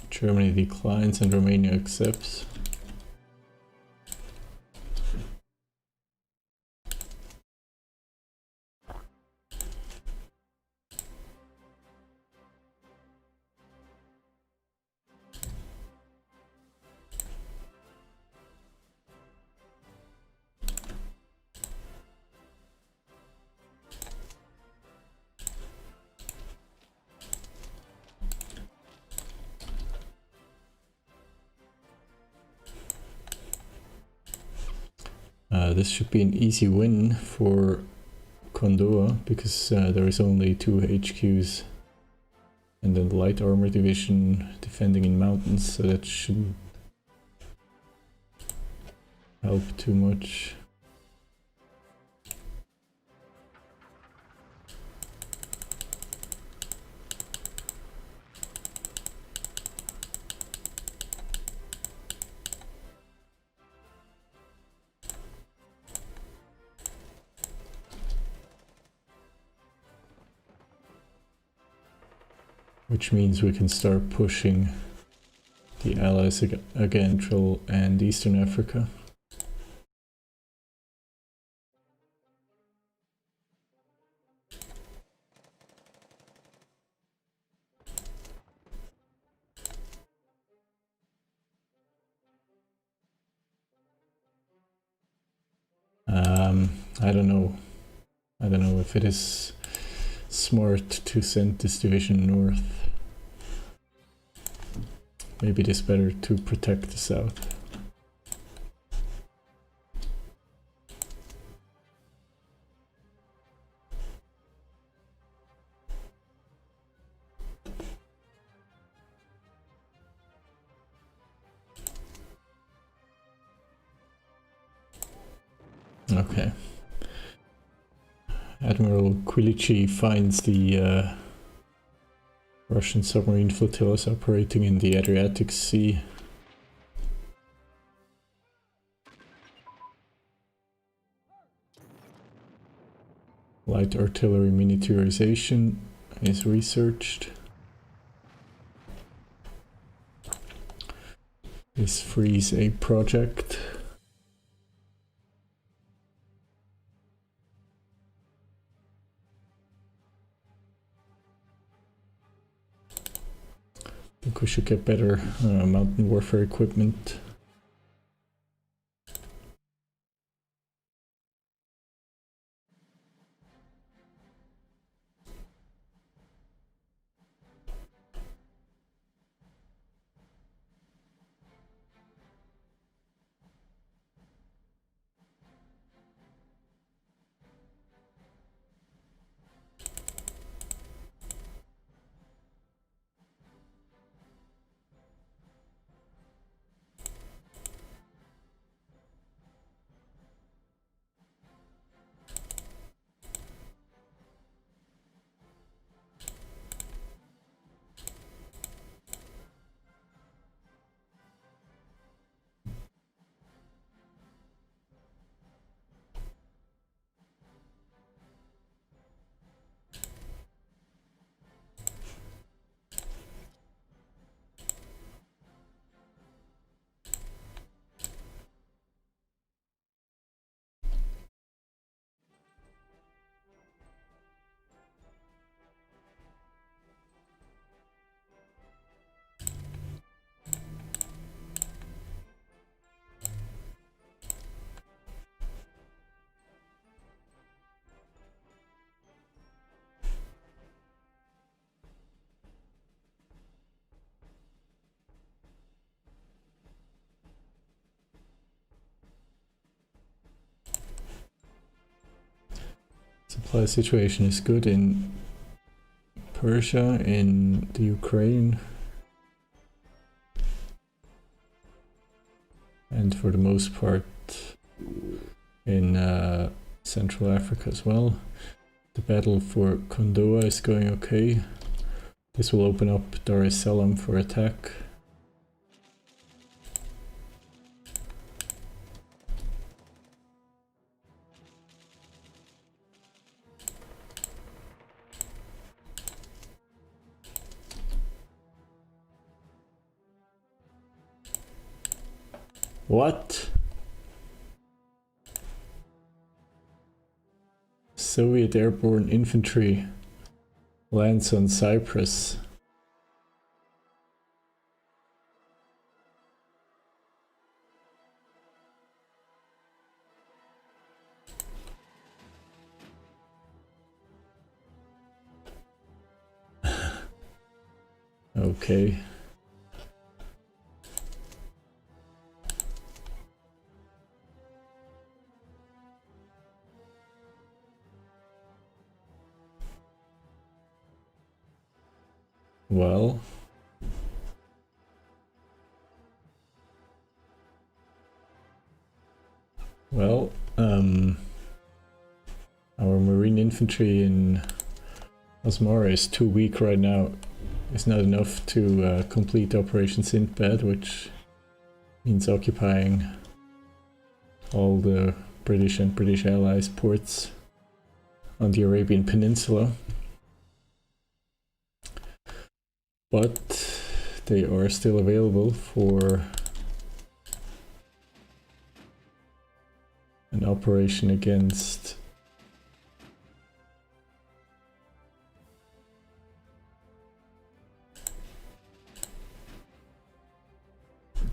A: Germany declines and Romania accepts. This should be an easy win for Kondoa because there is only 2 HQs and then the light armor division defending in mountains, so that shouldn't help too much. Which means we can start pushing the allies against Central and Eastern Africa. I don't know. I don't know if it is smart to send this division north. Maybe it is better to protect the south. Okay. Admiral Quilici finds the Russian submarine flotillas operating in the Adriatic Sea. Light artillery miniaturization is researched. This frees a project. I think we should get better mountain warfare equipment. Supply situation is good in Persia, in the Ukraine, and for the most part in Central Africa as well. The battle for Kondoa is going okay. This will open up Dar es Salaam for attack. What? Soviet airborne infantry lands on Cyprus. Okay. Well, our marine infantry in Asmara is too weak right now. It's not enough to complete Operation Sindbad, which means occupying all the British and British allies ports on the Arabian Peninsula. But they are still available for an operation against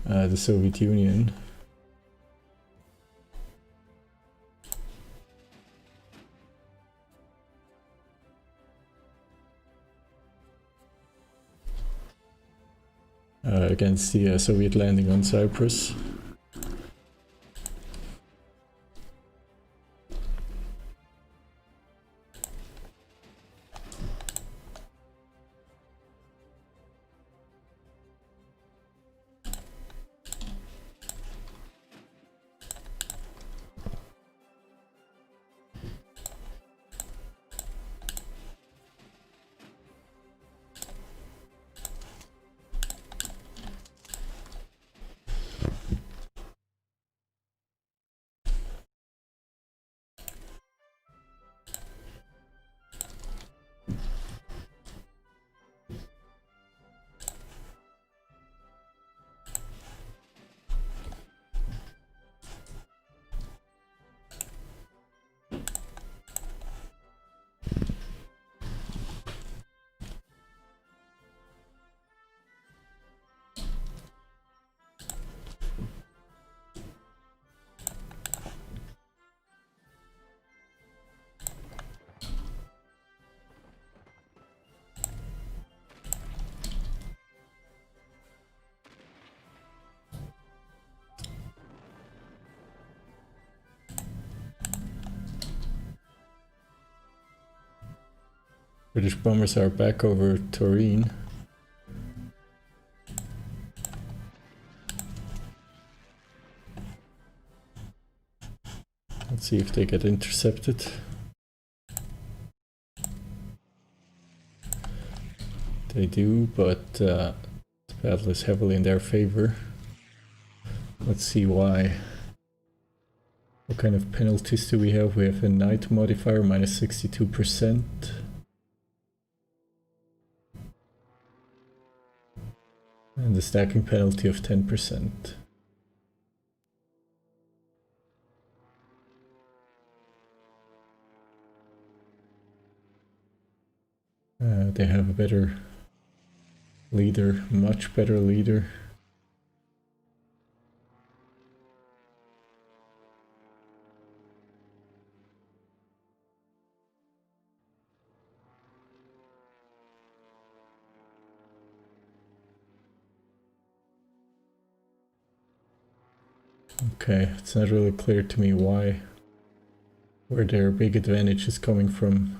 A: the Soviet Union. against the Soviet landing on Cyprus. British bombers are back over Turin. Let's see if they get intercepted. They do, but the battle is heavily in their favor. Let's see why. What kind of penalties do we have? We have a night modifier, minus 62%. And the stacking penalty of 10%. They have a better leader, much better leader. Okay, it's not really clear to me where their big advantage is coming from.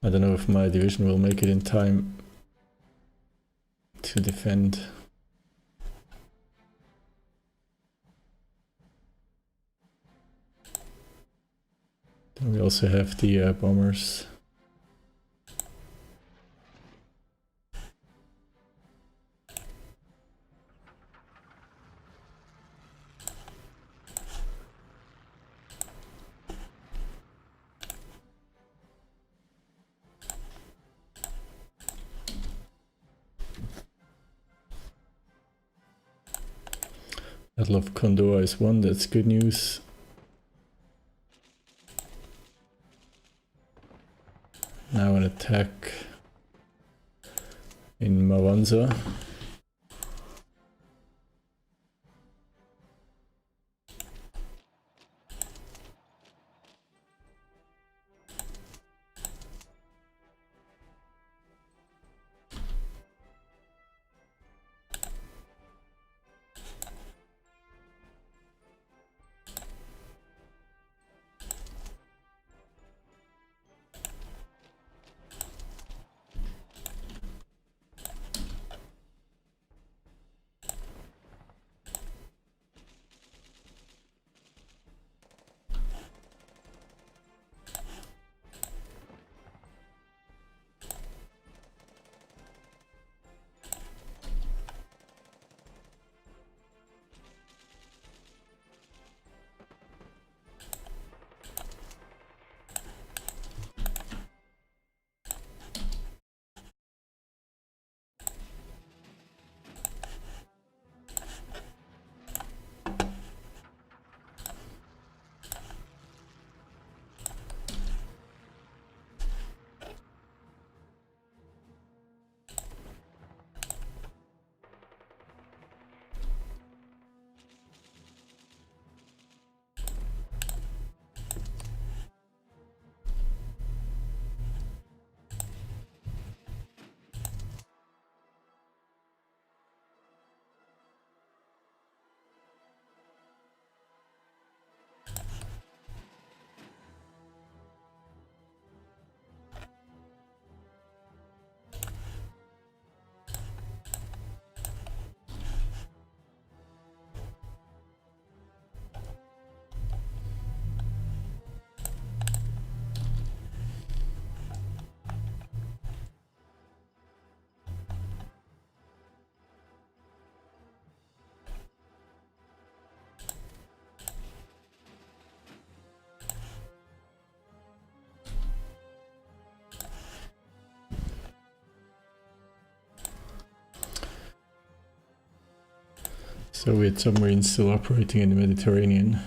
A: I don't know if my division will make it in time to defend. Then we also have the bombers. Battle of Kondoa is won, that's good news. Now an attack in Mawanza. Soviet submarines still operating in the Mediterranean.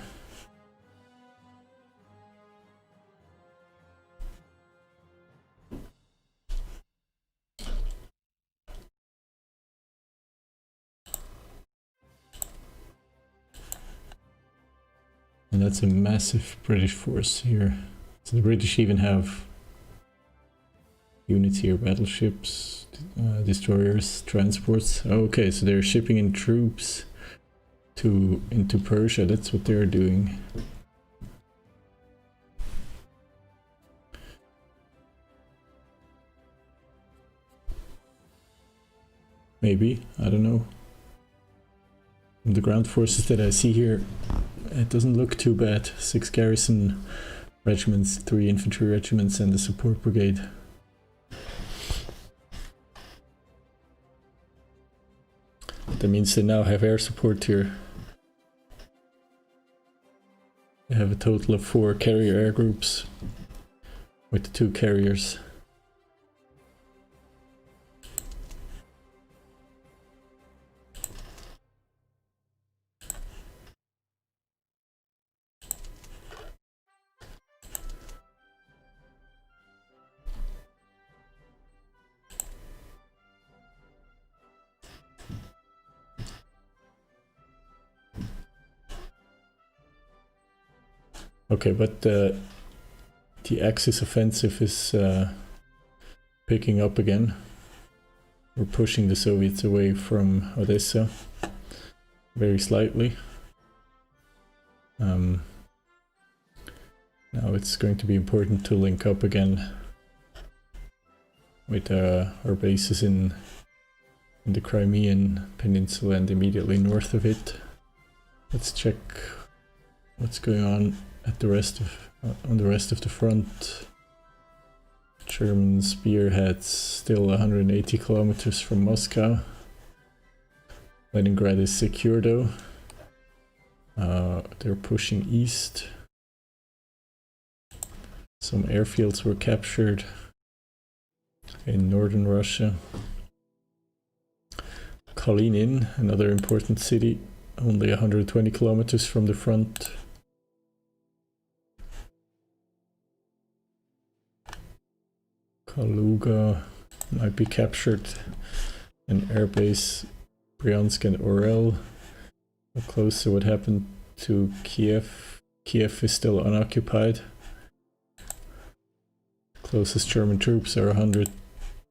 A: And that's a massive British force here. So the British even have units here, battleships, destroyers, transports. Okay, so they're shipping in troops into Persia, that's what they're doing. Maybe, I don't know. The ground forces that I see here, it doesn't look too bad. 6 garrison regiments, 3 infantry regiments and a support brigade. That means they now have air support here. They have a total of 4 carrier air groups with the 2 carriers. Okay, but the Axis offensive is picking up again. We're pushing the Soviets away from Odessa very slightly. Now it's going to be important to link up again with our bases in the Crimean Peninsula and immediately north of it. Let's check what's going on at the rest of on the rest of the front. German spearheads still 180 kilometers from Moscow. Leningrad is secure though. They're pushing east. Some airfields were captured in northern Russia. Kalinin, another important city, only 120 kilometers from the front. Kaluga might be captured, and airbase Bryansk and Orel are close to what happened to Kiev. Kiev is still unoccupied. Closest German troops are 100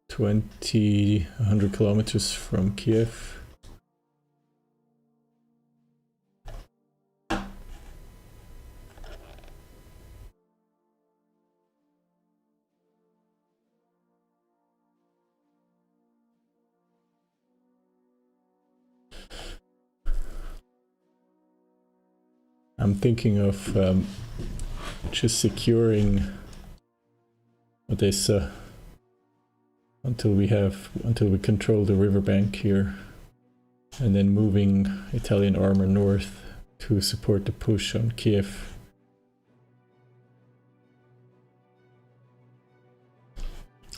A: kilometers from Kiev. I'm thinking of just securing Odessa until we control the riverbank here, and then moving Italian armor north to support the push on Kiev.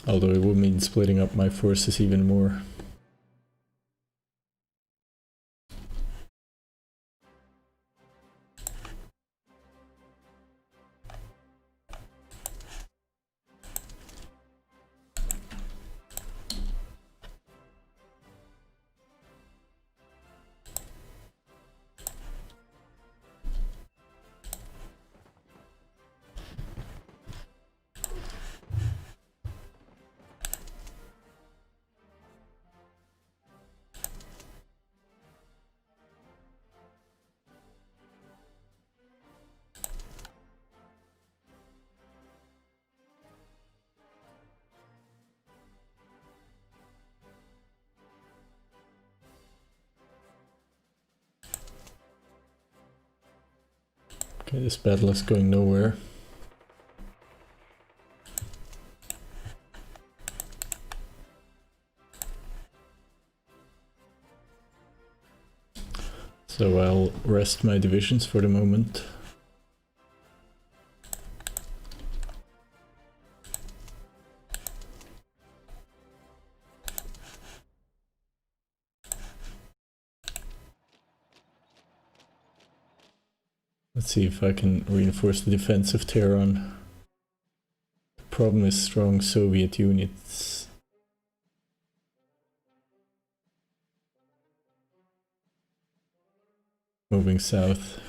A: Although it would mean splitting up my forces even more. Okay, this battle is going nowhere. So I'll rest my divisions for the moment. Let's see if I can reinforce the defense of Tehran. The problem is strong Soviet units. Moving south.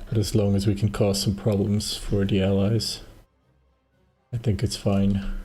A: But as long as we can cause some problems for the Allies, I think it's fine.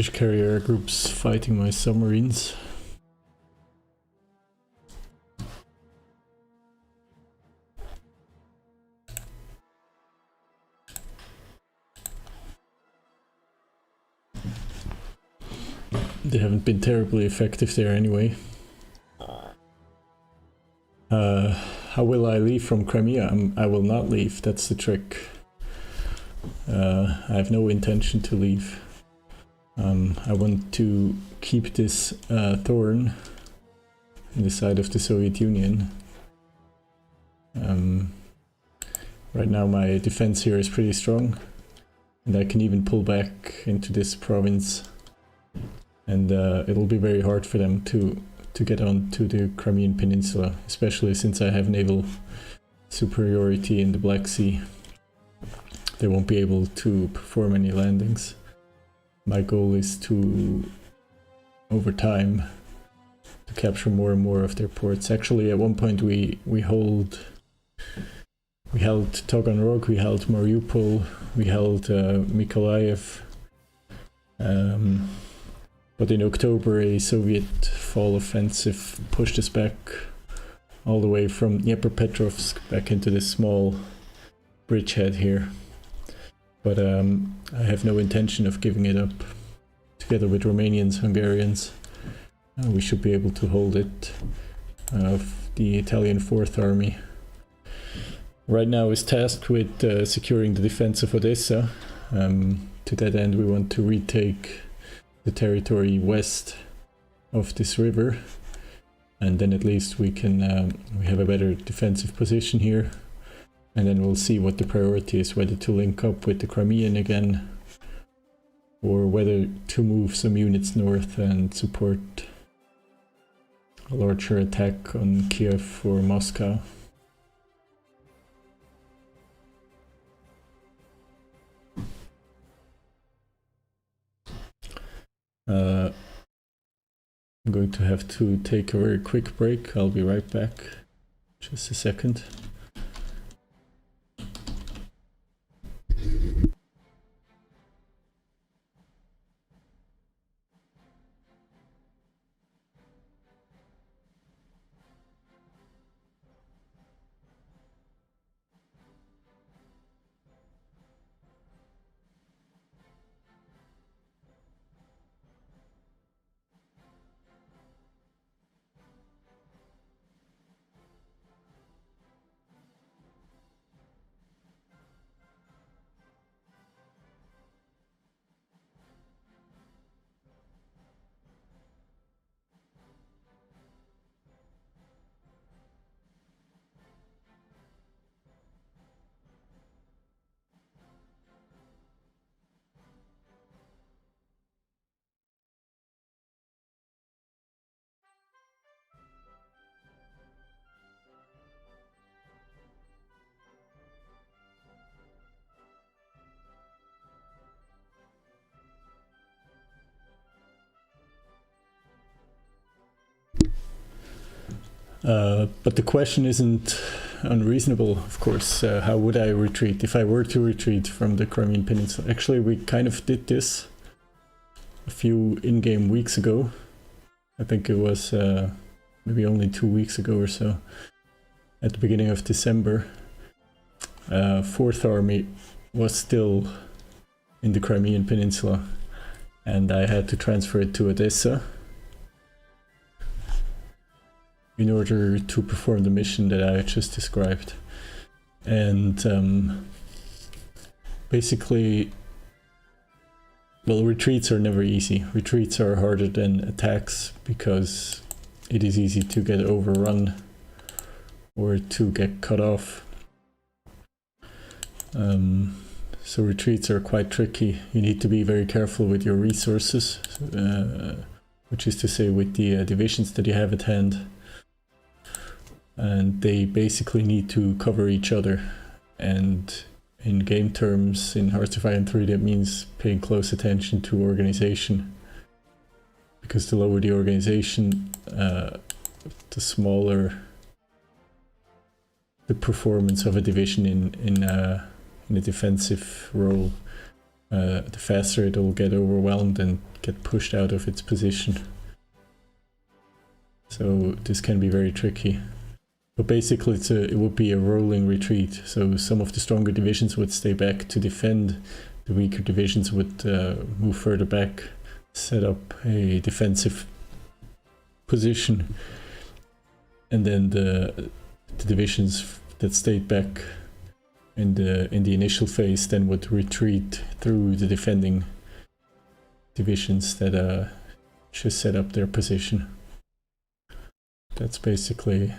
A: British carrier groups fighting my submarines. They haven't been terribly effective there anyway. How will I leave from Crimea? I will not leave, that's the trick. I have no intention to leave. I want to keep this thorn in the side of the Soviet Union. Right now my defense here is pretty strong, and I can even pull back into this province, and it'll be very hard for them to get onto the Crimean Peninsula, especially since I have naval superiority in the Black Sea. They won't be able to perform any landings. My goal is to, over time, to capture more and more of their ports. Actually, at one point we held Taganrog, we held Mariupol, we held Mykolaiv. But in October, a Soviet fall offensive pushed us back all the way from Dnepropetrovsk back into this small bridgehead here. But I have no intention of giving it up. Together with Romanians, Hungarians, we should be able to hold it. The Italian Fourth Army right now is tasked with securing the defense of Odessa. To that end, we want to retake the territory west of this river, and then at least we can we have a better defensive position here, and then we'll see what the priority is, whether to link up with the Crimean again or whether to move some units north and support a larger attack on Kiev or Moscow. I'm going to have to take a very quick break. I'll be right back. Just a second. But the question isn't unreasonable, of course. How would I retreat if I were to retreat from the Crimean Peninsula? Actually, we kind of did this a few in-game weeks ago. I think it was maybe only 2 weeks ago or so, at the beginning of December. Fourth Army was still in the Crimean Peninsula, and I had to transfer it to Odessa in order to perform the mission that I just described. And basically, well, retreats are never easy. Retreats are harder than attacks because it is easy to get overrun or to get cut off. So retreats are quite tricky. You need to be very careful with your resources, which is to say with the divisions that you have at hand. And they basically need to cover each other, and in game terms in Hearts of Iron 3 that means paying close attention to organization, because the lower the organization, the smaller the performance of a division in a defensive role. the faster it'll get overwhelmed and get pushed out of its position. So this can be very tricky. But basically it would be a rolling retreat. So some of the stronger divisions would stay back to defend. The weaker divisions would move further back, set up a defensive position. And then the divisions that stayed back in the initial phase then would retreat through the defending divisions that just set up their position. That's basically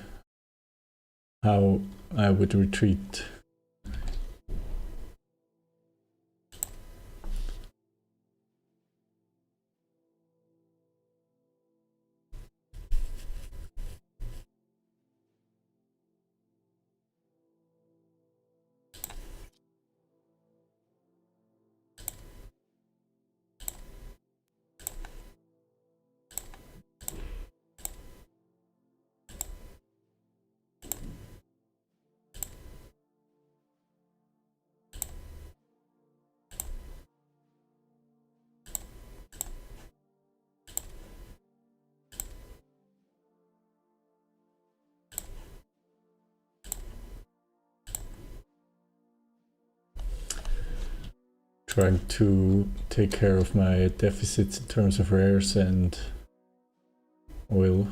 A: how I would retreat. Trying to take care of my deficits in terms of rares and oil.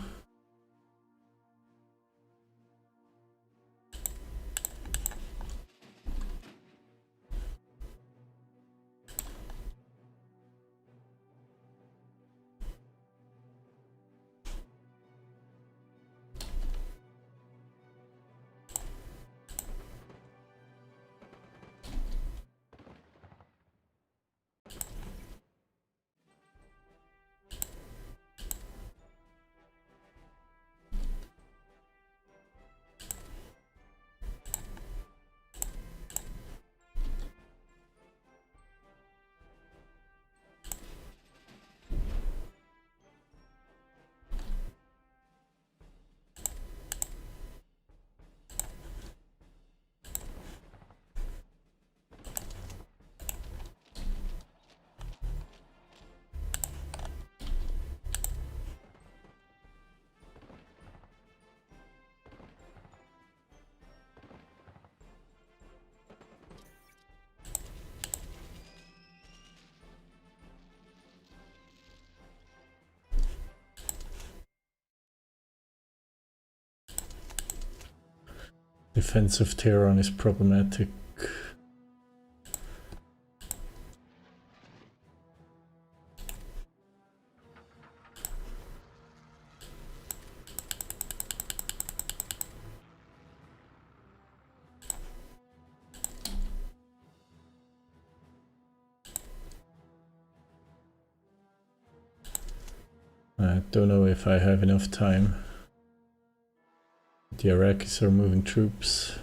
A: Defense of Tehran is problematic. I don't know if I have enough time. The Iraqis are moving troops,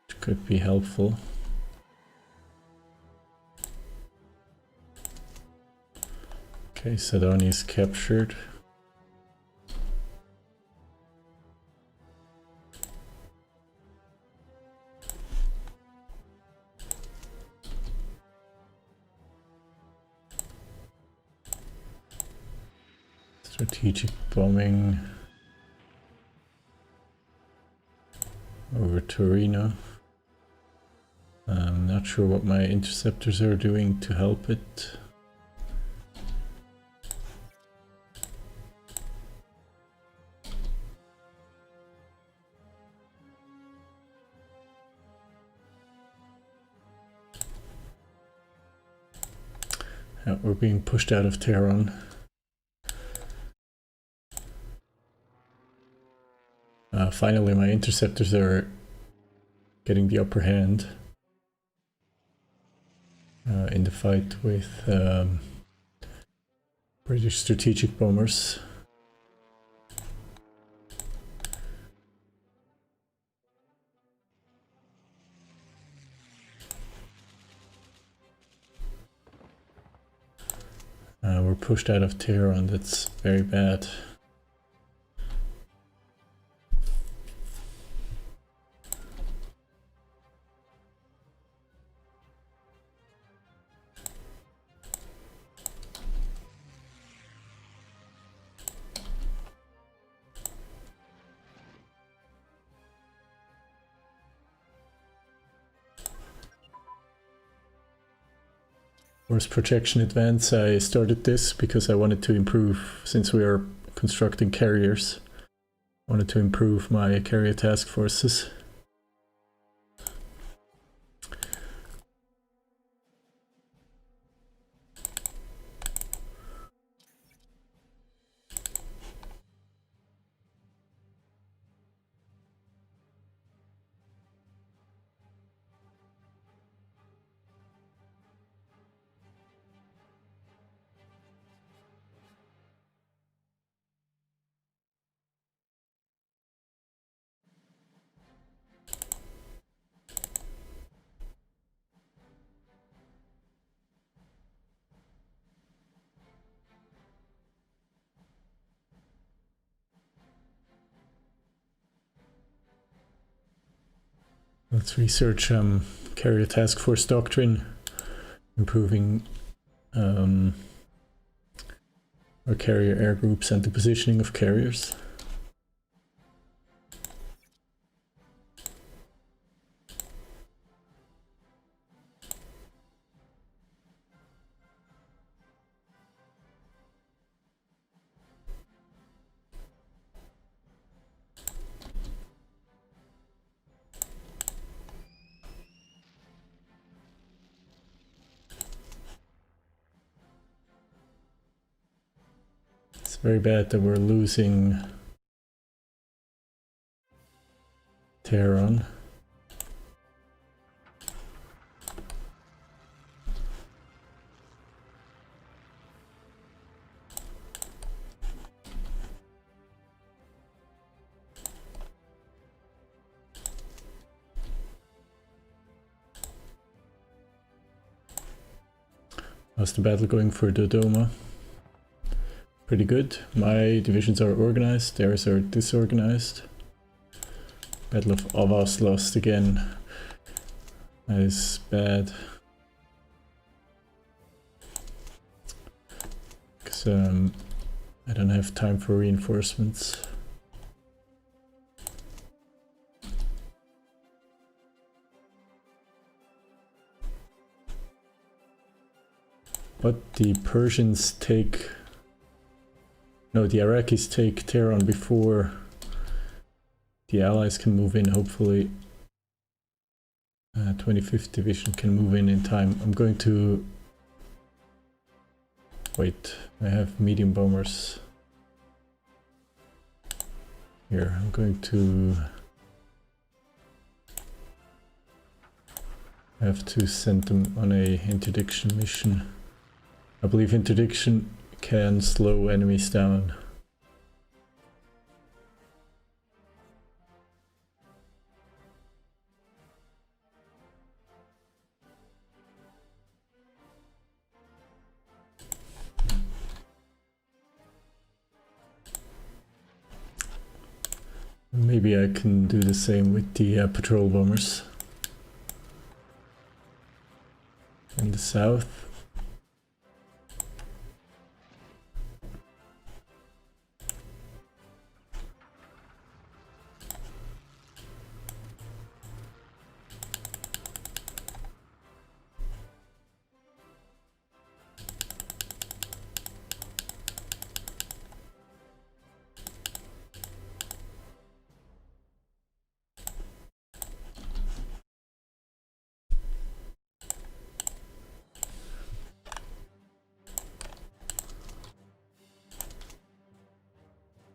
A: which could be helpful. Okay, Sadani is captured. Strategic bombing over Torino. I'm not sure what my interceptors are doing to help it. Yeah, we're being pushed out of Tehran. Finally, my interceptors are getting the upper hand in the fight with British strategic bombers. We're pushed out of Tehran. That's very bad. Force projection advance. I started this because I wanted to improve, since we are constructing carriers, I wanted to improve my carrier task forces. Let's research carrier task force doctrine, improving our carrier air groups and the positioning of carriers. It's very bad that we're losing Tehran. How's the battle going for Dodoma? Pretty good. My divisions are organized, theirs are disorganized. Battle of Avas lost again. That is bad. Because I don't have time for reinforcements. But the Persians take... No, the Iraqis take Tehran before the Allies can move in, hopefully. 25th Division can move in time. I'm going to... Wait, I have medium bombers. Here, I'm going to... I have to send them on a interdiction mission. I believe interdiction can slow enemies down. Maybe I can do the same with the patrol bombers in the south.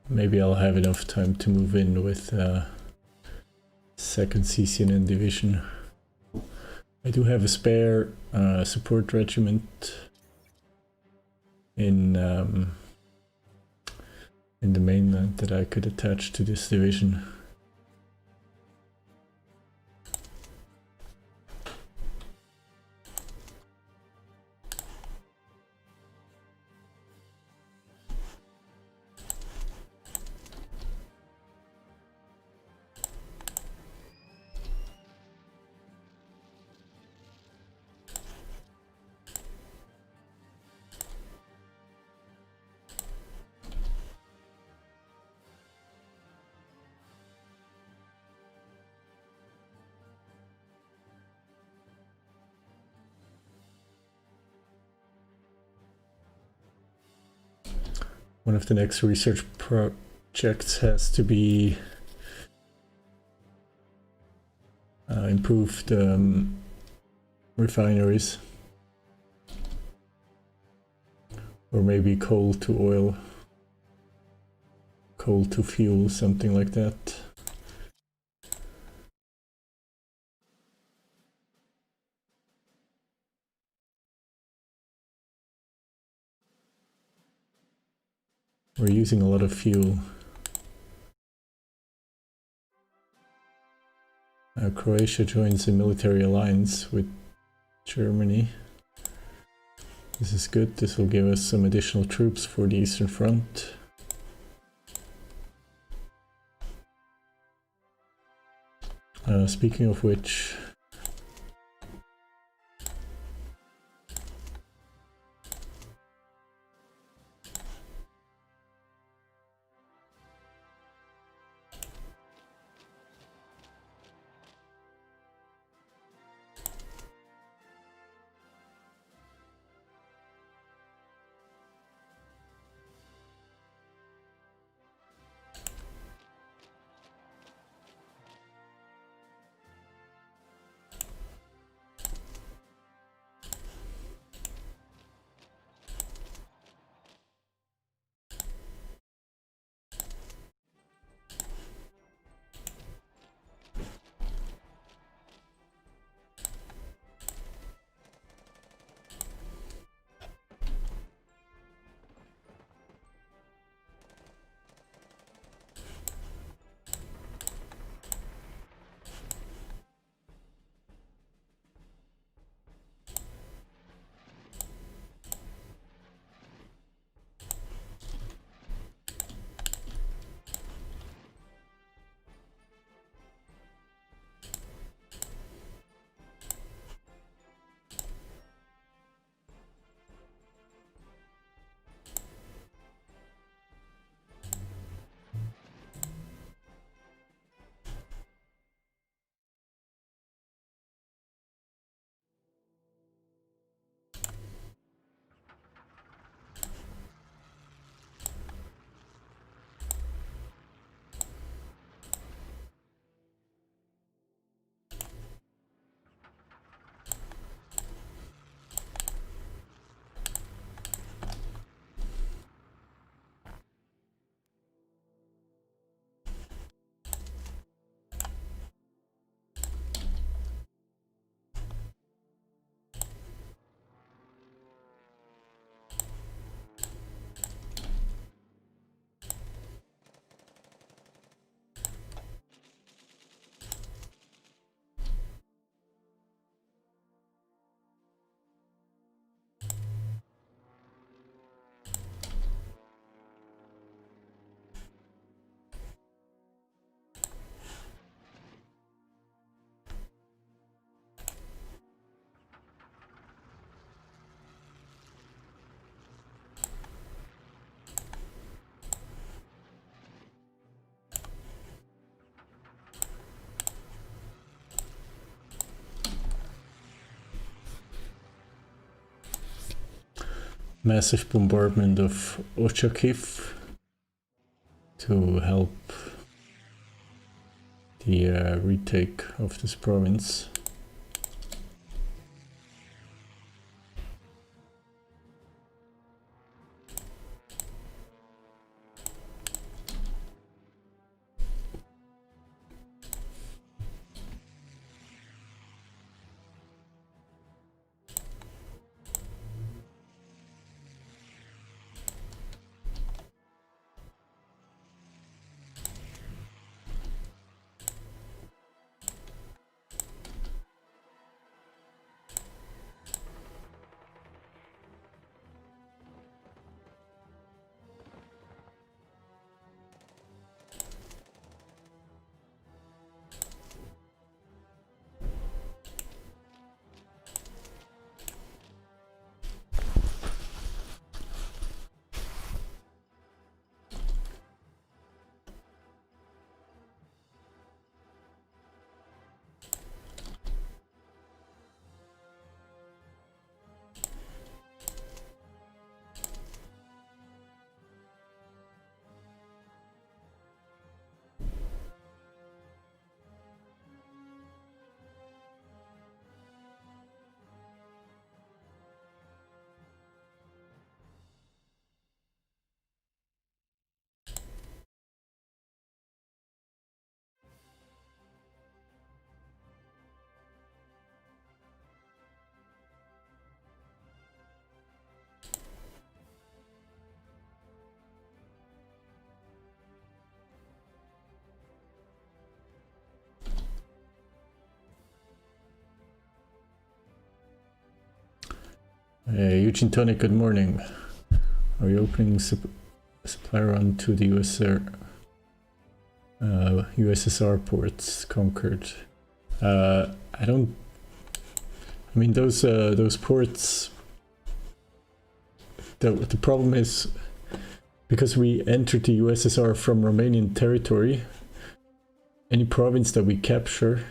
A: Maybe I'll have enough time to move in with 2nd CCNN division. I do have a spare support regiment in the mainland that I could attach to this division. one of the next research projects has to be improved refineries, or maybe coal to oil, coal to fuel, something like that. We're using a lot of fuel. Croatia joins a military alliance with Germany. This is good. This will give us some additional troops for the Eastern Front. Speaking of which, massive bombardment of Ochakiv to help the retake of this province. Eugene Tonic, good morning. Are you opening supply run to the USSR ports conquered? I don't. I mean those ports. The problem is because we entered the USSR from Romanian territory. Any province that we capture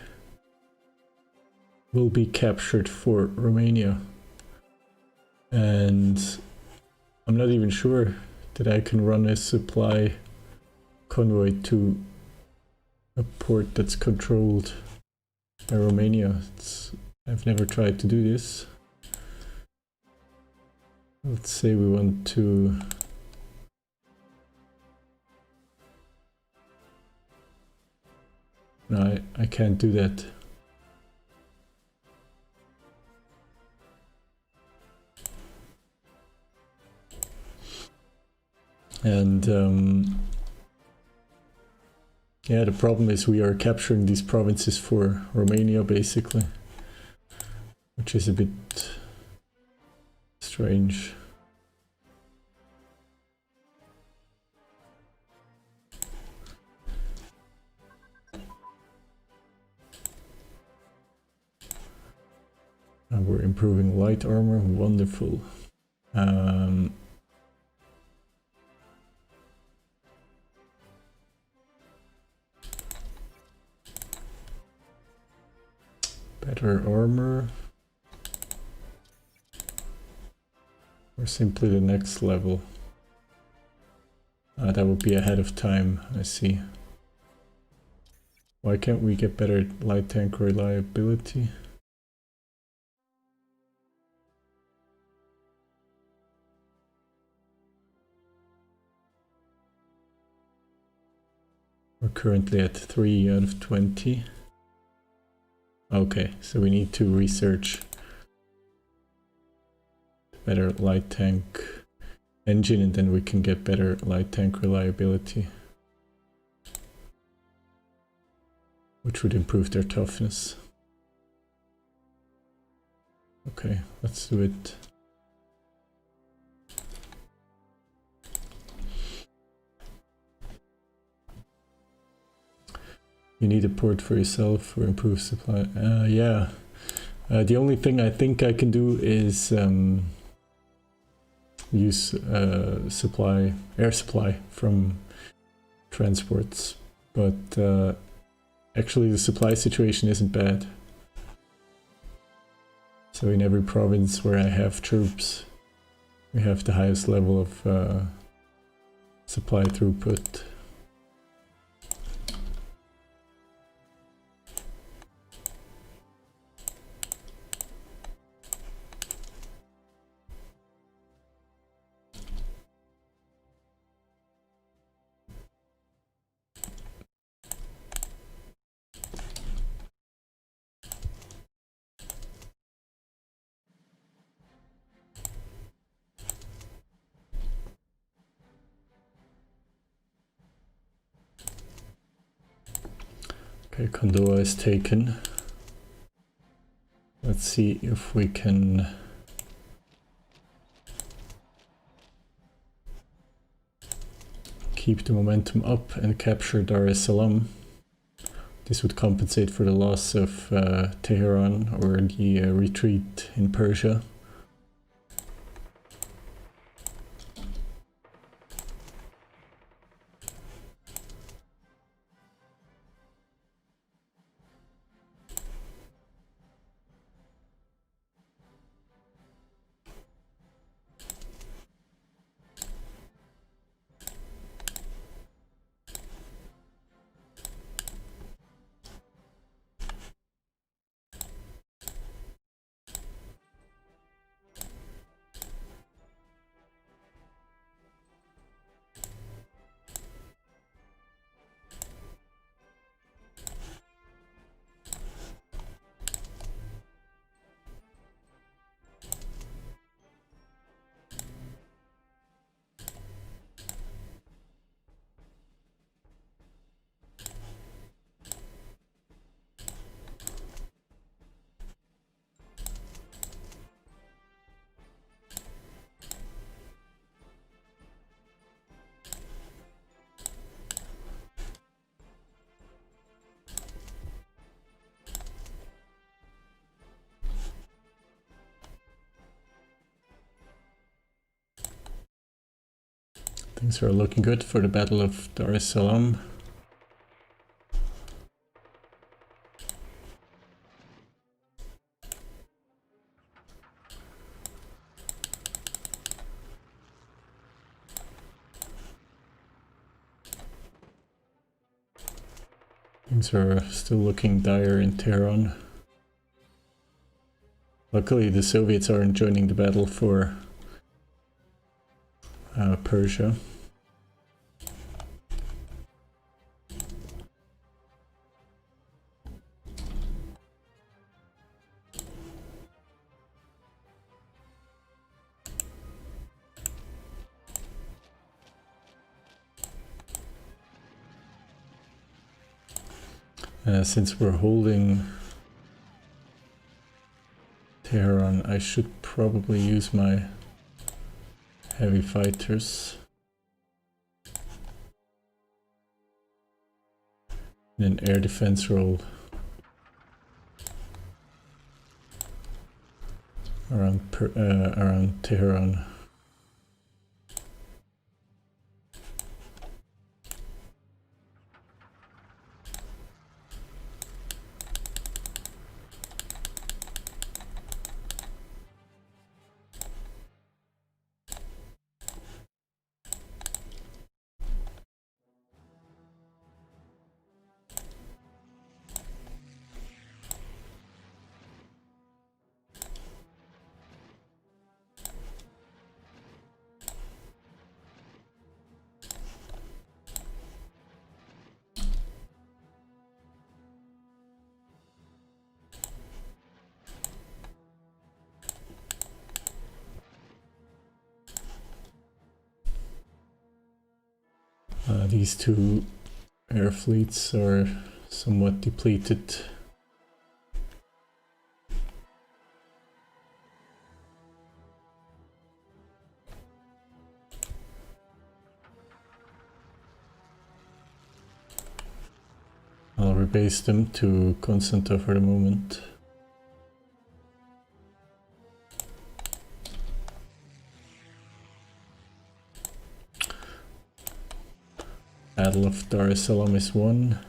A: will be captured for Romania, and I'm not even sure that I can run a supply convoy to a port that's controlled by Romania. I've never tried to do this. Let's say we want to no, I can't do that. And yeah, the problem is we are capturing these provinces for Romania basically, which is a bit strange. And we're improving light armor, wonderful. Better armor. Or simply the next level. That would be ahead of time, I see. Why can't we get better light tank reliability? We're currently at 3 out of 20. Okay, so we need to research better light tank engine and then we can get better light tank reliability, which would improve their toughness. Okay, let's do it. You need a port for yourself for improved supply. Yeah. The only thing I think I can do is use air supply from transports, but actually the supply situation isn't bad. So in every province where I have troops, we have the highest level of supply throughput. Okay, Kondoa is taken. Let's see if we can keep the momentum up and capture Dar es Salaam. This would compensate for the loss of Tehran or the retreat in Persia. Things are looking good for the Battle of Dar es Salaam. Things are still looking dire in Tehran. Luckily, the Soviets aren't joining the battle for Persia. Since we're holding Tehran, I should probably use my heavy fighters. And an air defense role around Tehran. These two air fleets are somewhat depleted. I'll rebase them to Constanta for the moment. Battle of Dar es Salaam is won.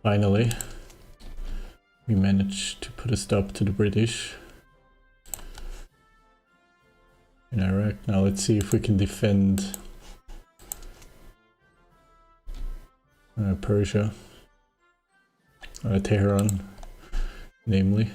A: Finally, we managed to put a stop to the British in Iraq. Now let's see if we can defend Persia, Tehran, namely.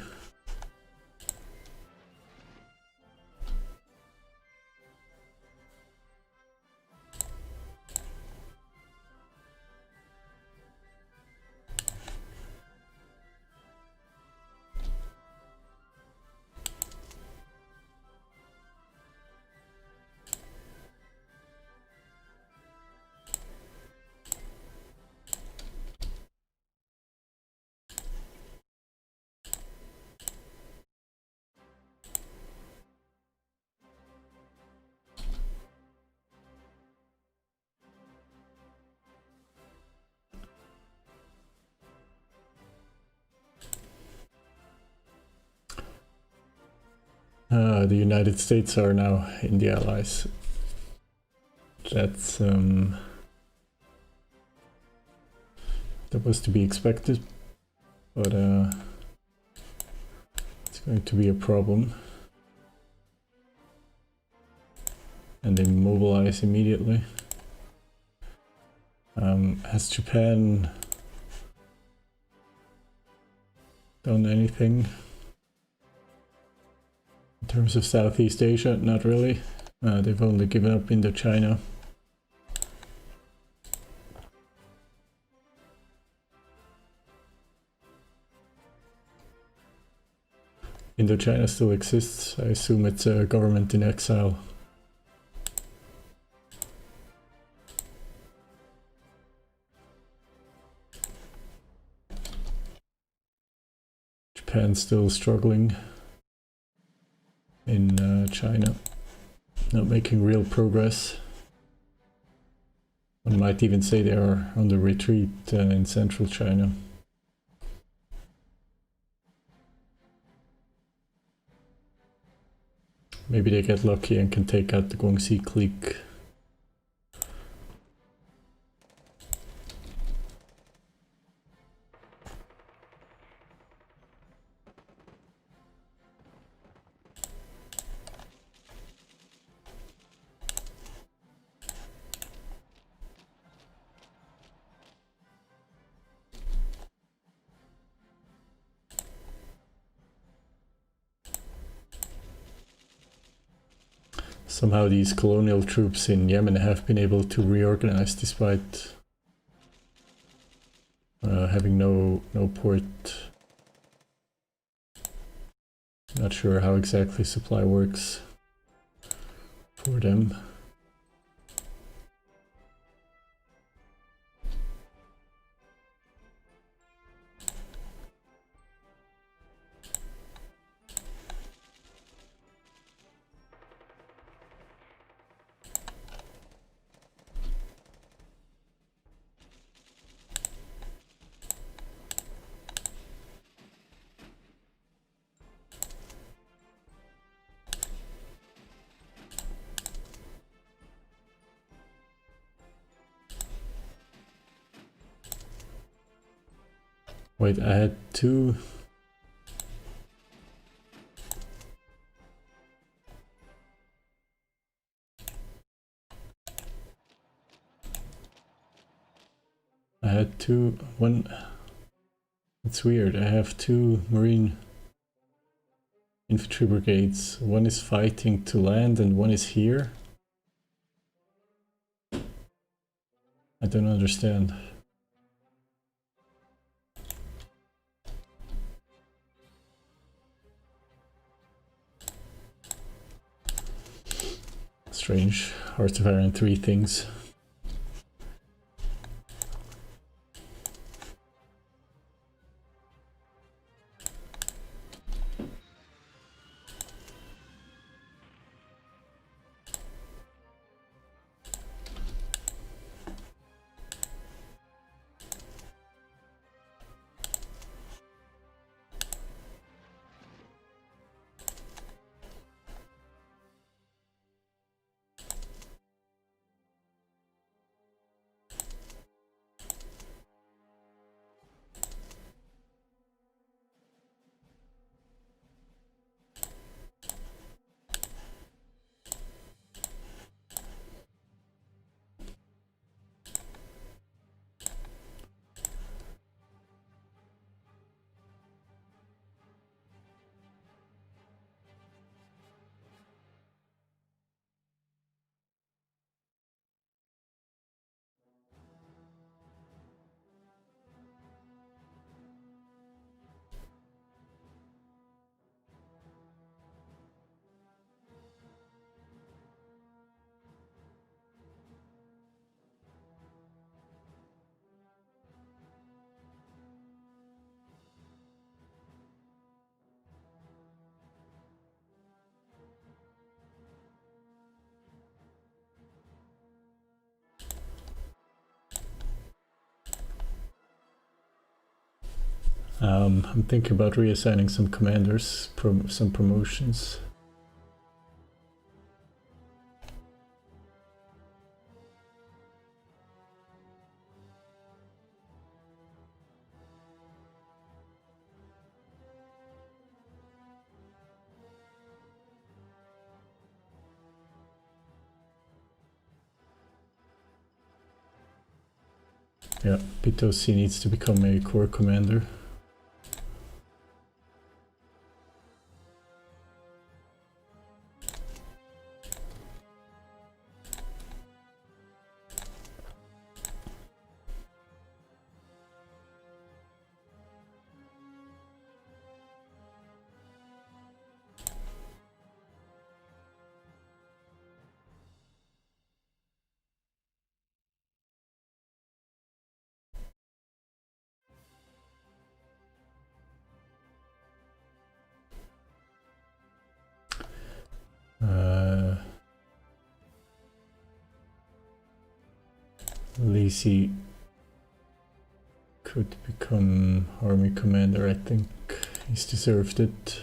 A: The United States are now in the Allies. That's that was to be expected, but it's going to be a problem. And they mobilize immediately. Has Japan done anything in terms of Southeast Asia? Not really. They've only given up Indochina. Indochina still exists. I assume it's a government in exile. Japan's still struggling in China, not making real progress. One might even say they are on the retreat in central China. Maybe they get lucky and can take out the Guangxi clique. Somehow these colonial troops in Yemen have been able to reorganize despite having no port. Not sure how exactly supply works for them. Wait, I had two. One. It's weird. I have two Marine infantry brigades. One is fighting to land and one is here. I don't understand. Strange. Hard to vary in three things. I'm thinking about reassigning some commanders, some promotions. Yeah, P2C needs to become a corps commander. Lisi could become army commander, I think he's deserved it.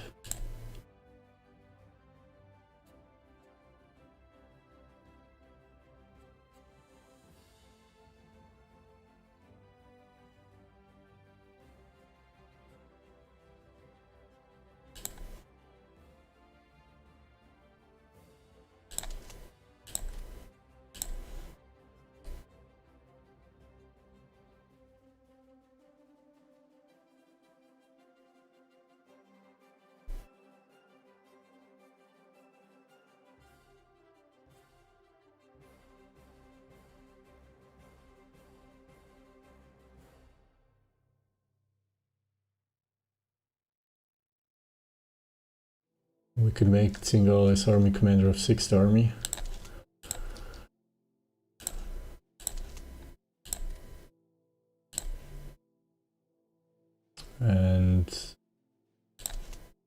A: We could make Tsingal as army commander of 6th army. And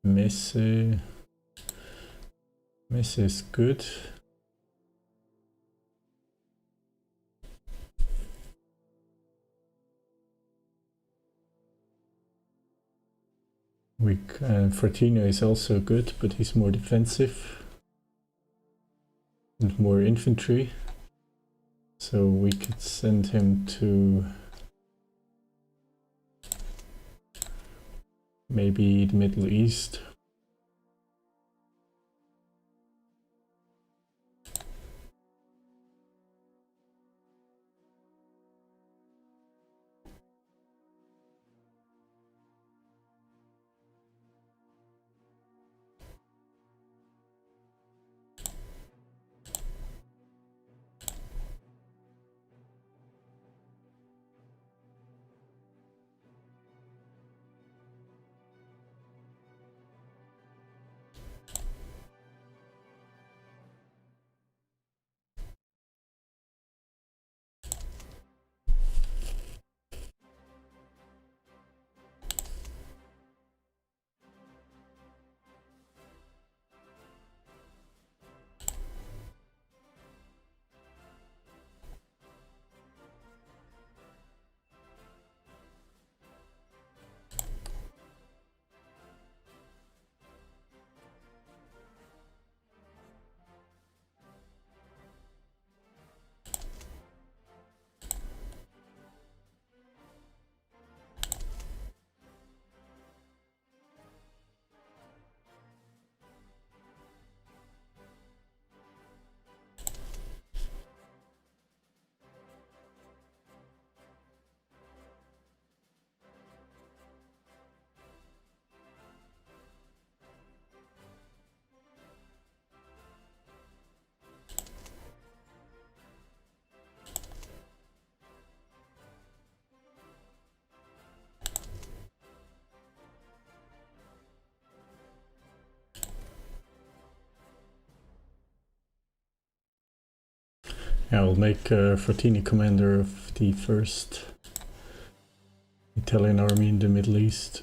A: Messe is good. Fortino is also good, but he's more defensive and more infantry. So we could send him to maybe the Middle East. Yeah, I'll make Fortini commander of the 1st Italian army in the Middle East.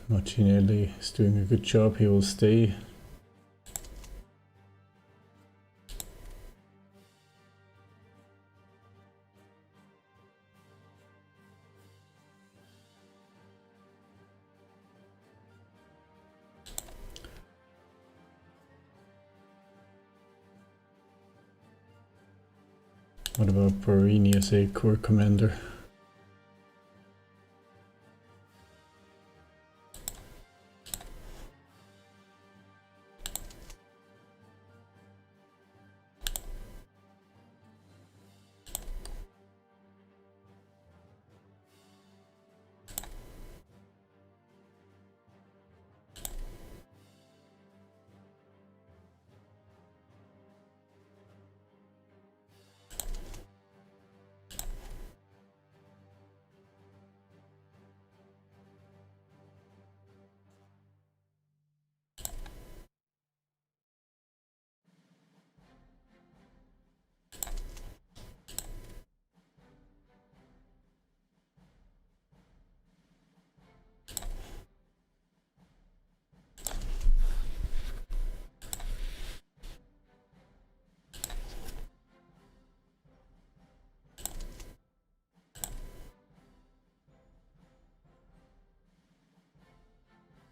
A: Martinelli is doing a good job, he will stay. What about Borini as a corps commander?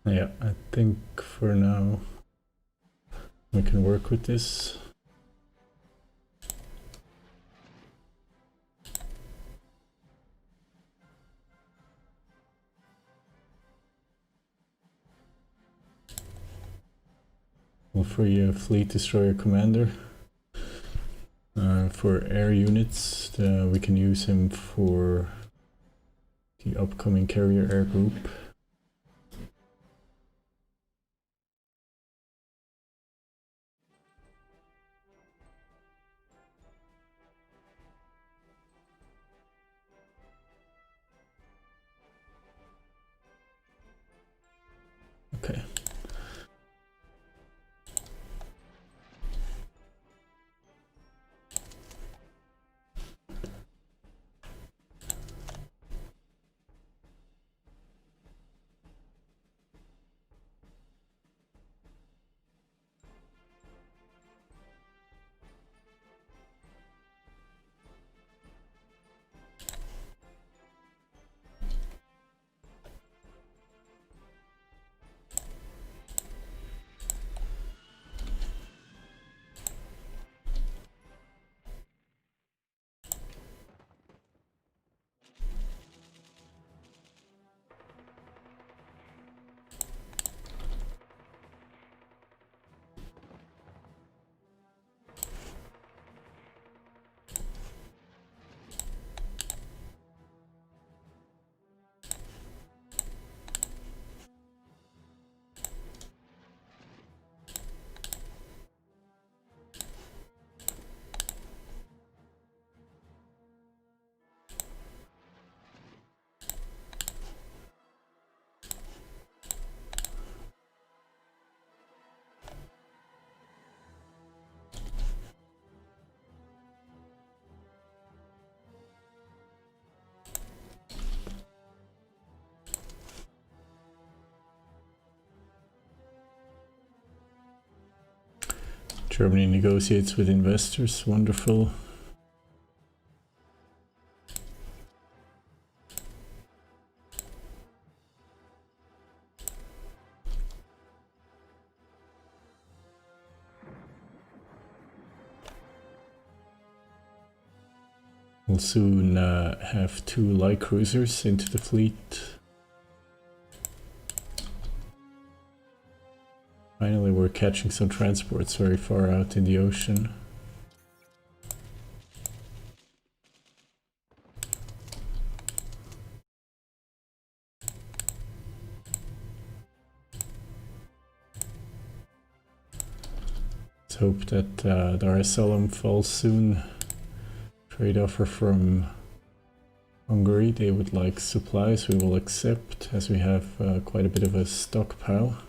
A: Yeah, I think for now we can work with this. We'll free a fleet destroyer commander. For air units, we can use him for the upcoming carrier air group. Okay. Germany negotiates with investors, wonderful. We'll soon have 2 light cruisers into the fleet. Finally, we're catching some transports very far out in the ocean. Let's hope that Dar es Salaam falls soon. Trade offer from Hungary. They would like supplies. We will accept, as we have quite a bit of a stockpile.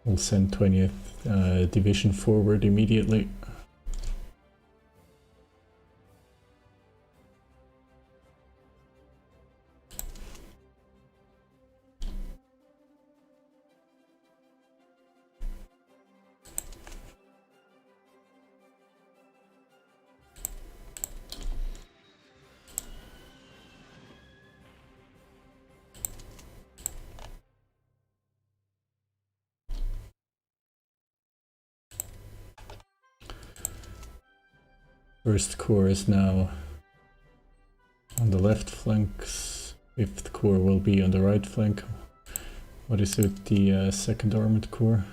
A: We'll send 20th Division forward immediately. First corps is now on the left flank. Fifth corps will be on the right flank. What is with the second armored corps?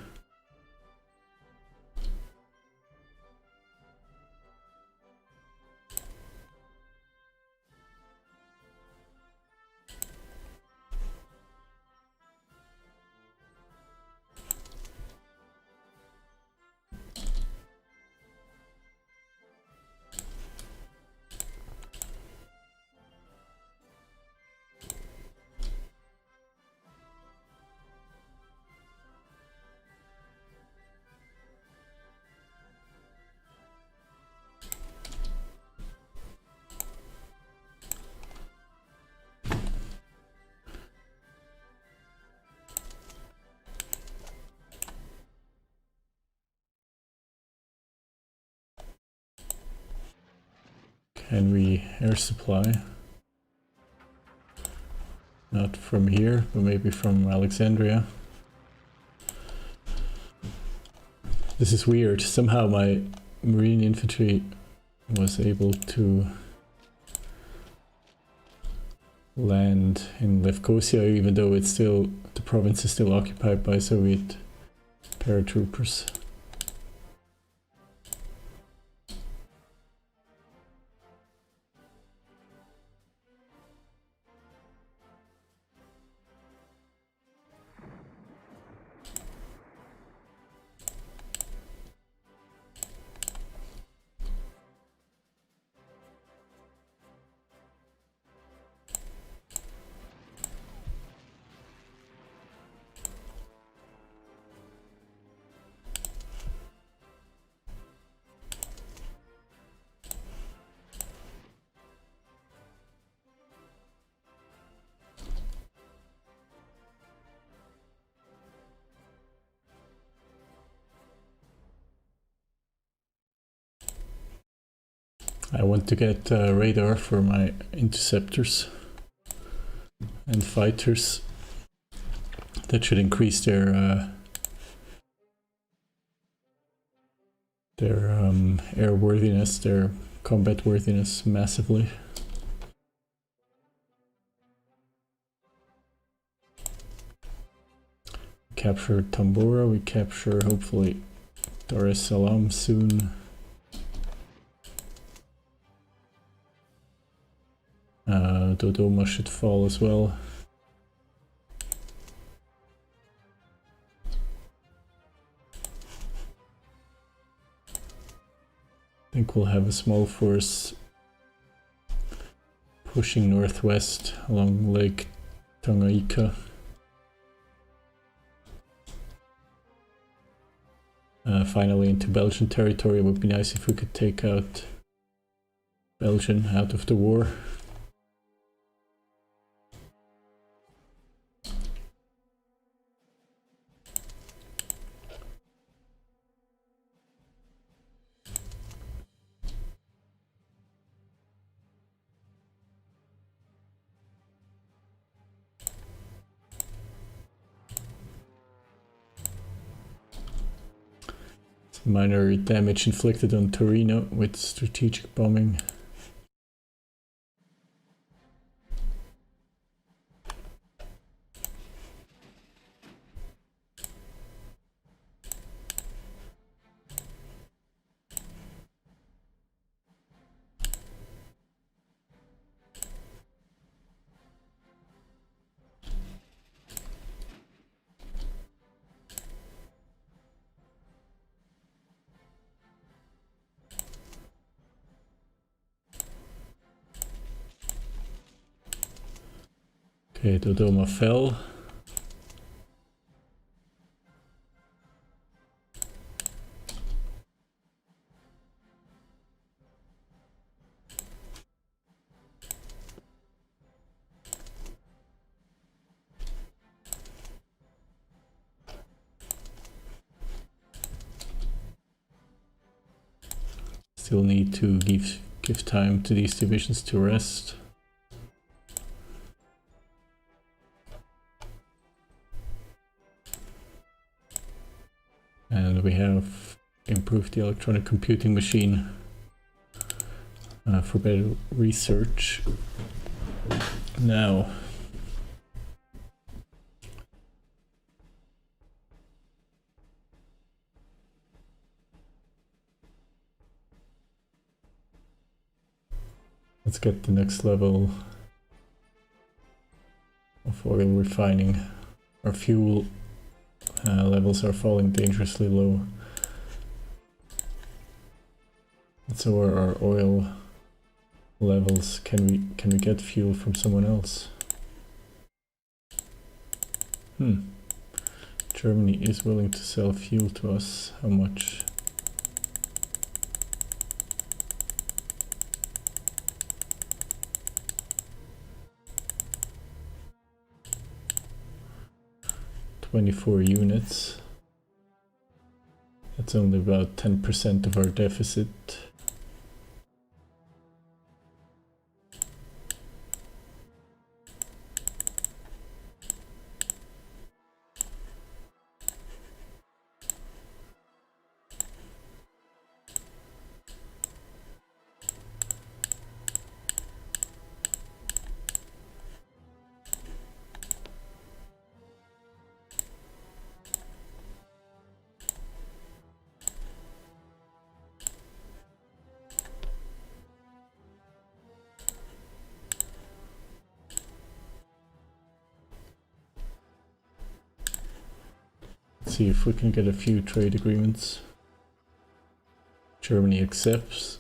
A: Can we air supply? Not from here, but maybe from Alexandria. This is weird. Somehow my marine infantry was able to land in Lefkosia, even though it's still, the province is still occupied by Soviet paratroopers. I want to get radar for my interceptors and fighters. That should increase their airworthiness, their combat worthiness massively. Capture Tambora, we capture hopefully Dar es Salaam soon. Dodoma should fall as well. I think we'll have a small force pushing northwest along Lake Tanganyika. Finally into Belgian territory. It would be nice if we could take out Belgium out of the war. Minor damage inflicted on Torino with strategic bombing. Okay, Dodoma fell. Still need to give time to these divisions to rest. And we have improved the electronic computing machine for better research. Now, let's get the next level of oil refining. Our fuel levels are falling dangerously low. Let's lower our oil levels. Can we get fuel from someone else? Germany is willing to sell fuel to us. How much? $24 units. That's only about 10% of our deficit. See if we can get a few trade agreements. Germany accepts.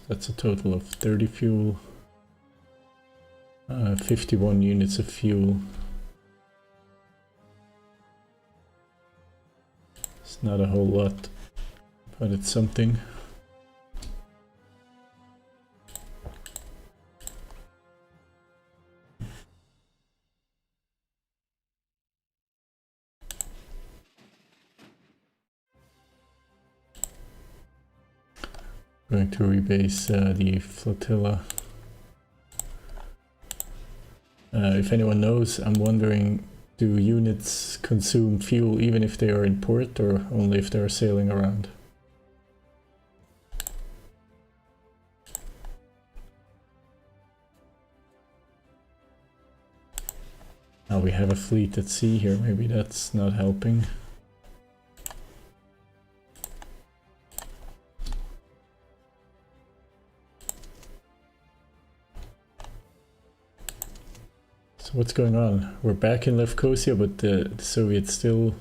A: That's a total of 30 fuel. 51 units of fuel. It's not a whole lot, but it's something. Going to rebase the flotilla. If anyone knows, I'm wondering, do units consume fuel even if they are in port or only if they are sailing around? Now we have a fleet at sea here, maybe that's not helping. What's going on? We're back in Lefkosia, but the Soviets still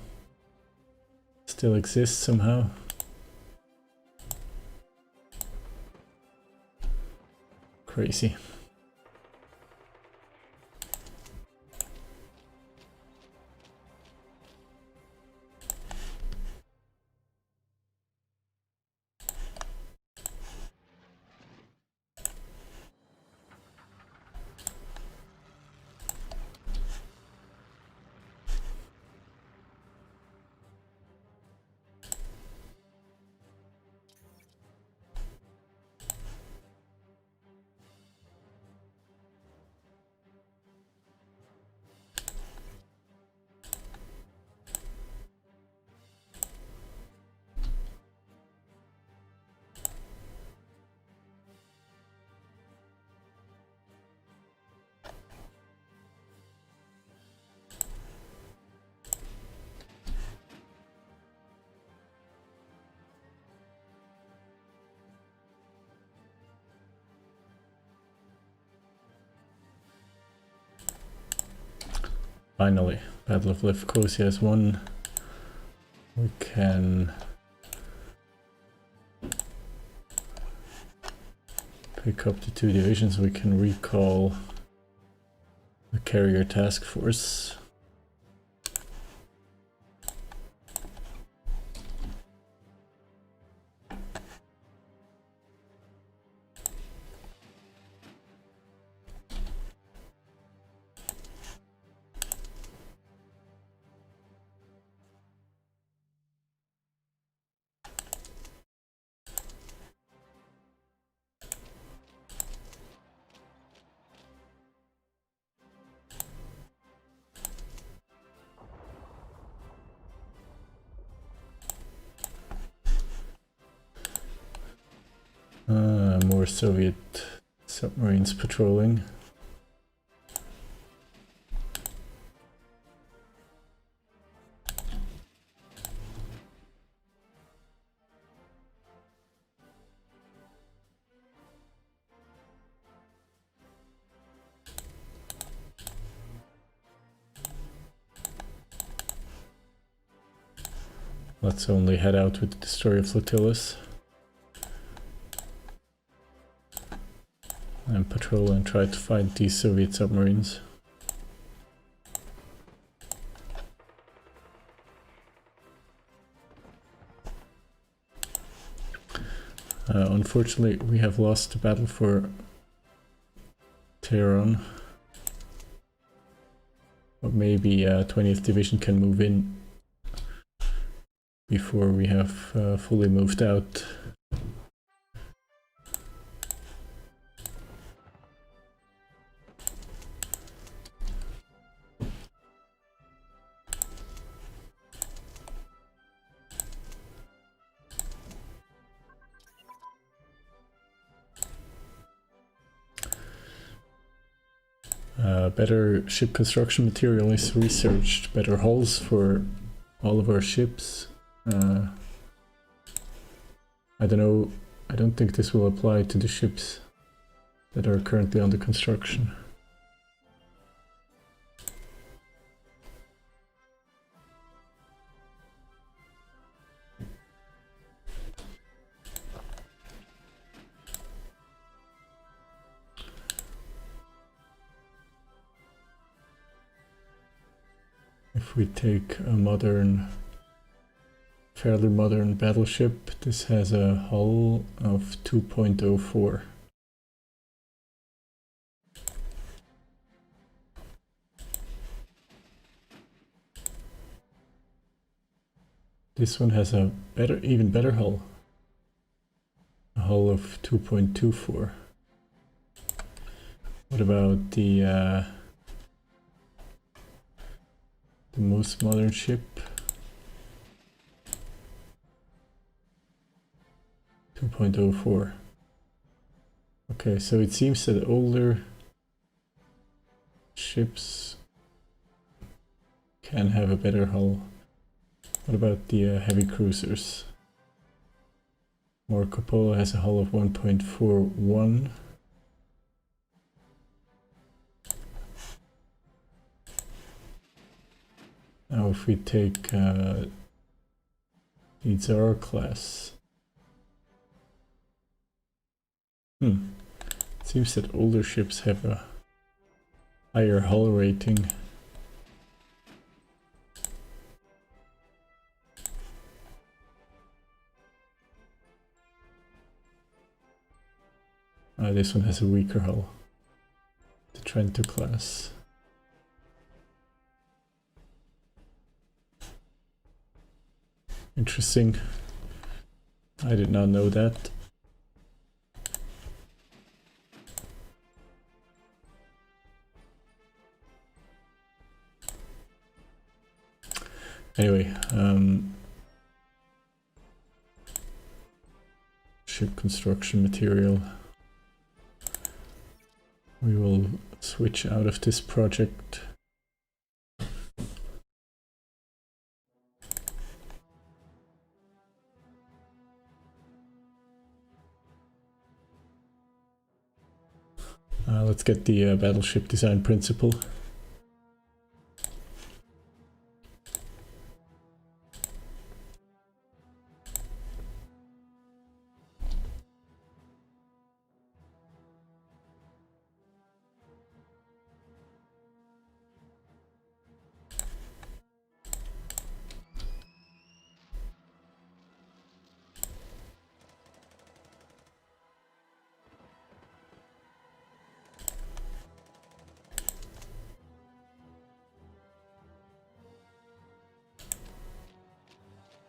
A: exist somehow. Crazy. Finally, Battle of Lefkosia is won. We can pick up the 2 divisions. We can recall the carrier task force. more Soviet submarines patrolling. Let's only head out with the destroyer flotillas and patrol and try to find these Soviet submarines. Unfortunately, we have lost the battle for Tehran, but maybe 20th Division can move in before we have fully moved out. Better ship construction material is researched, better hulls for all of our ships. I don't know, I don't think this will apply to the ships that are currently under construction. If we take a modern, fairly modern battleship, this has a hull of 2.04. This one has a better, even better hull. A hull of 2.24. What about the most modern ship? 2.04. Okay, so it seems that older ships can have a better hull. What about the heavy cruisers? Marco Polo has a hull of 1.41. Now if we take the Tsar class, it seems that older ships have a higher hull rating. This one has a weaker hull, the Trento class. Interesting. I did not know that. Anyway, ship construction material. We will switch out of this project. Let's get the battleship design principle.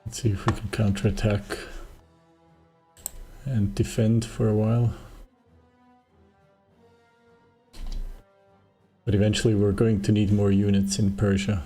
A: Let's see if we can counterattack and defend for a while. But eventually we're going to need more units in Persia.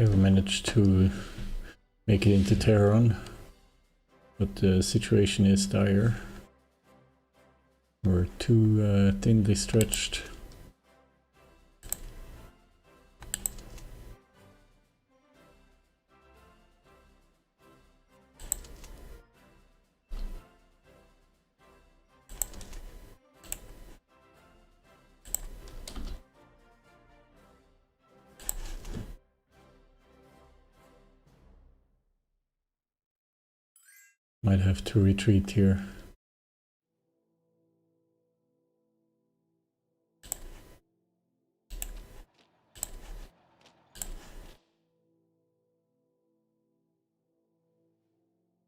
A: Okay, we managed to make it into Tehran, but the situation is dire. We're too thinly stretched. Might have to retreat here.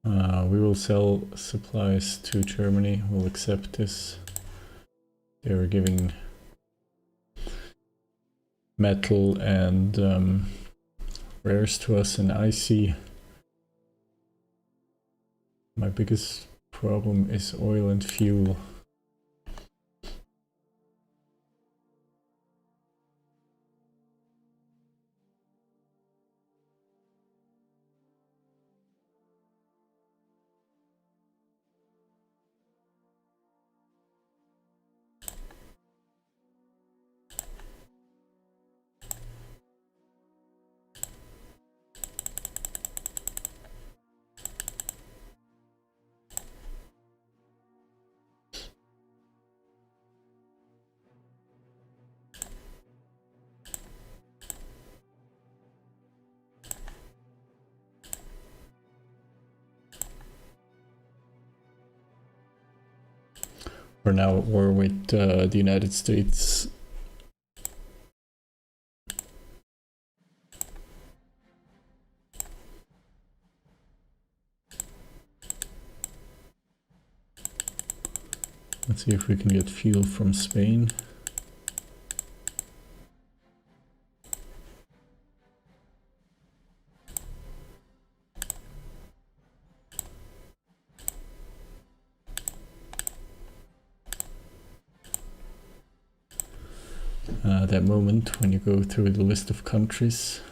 A: We will sell supplies to Germany. We'll accept this. They are giving metal and rares to us, and icy. My biggest problem is oil and fuel. We're now at war with the United States. Let's see if we can get fuel from Spain. That moment when you go through the list of countries.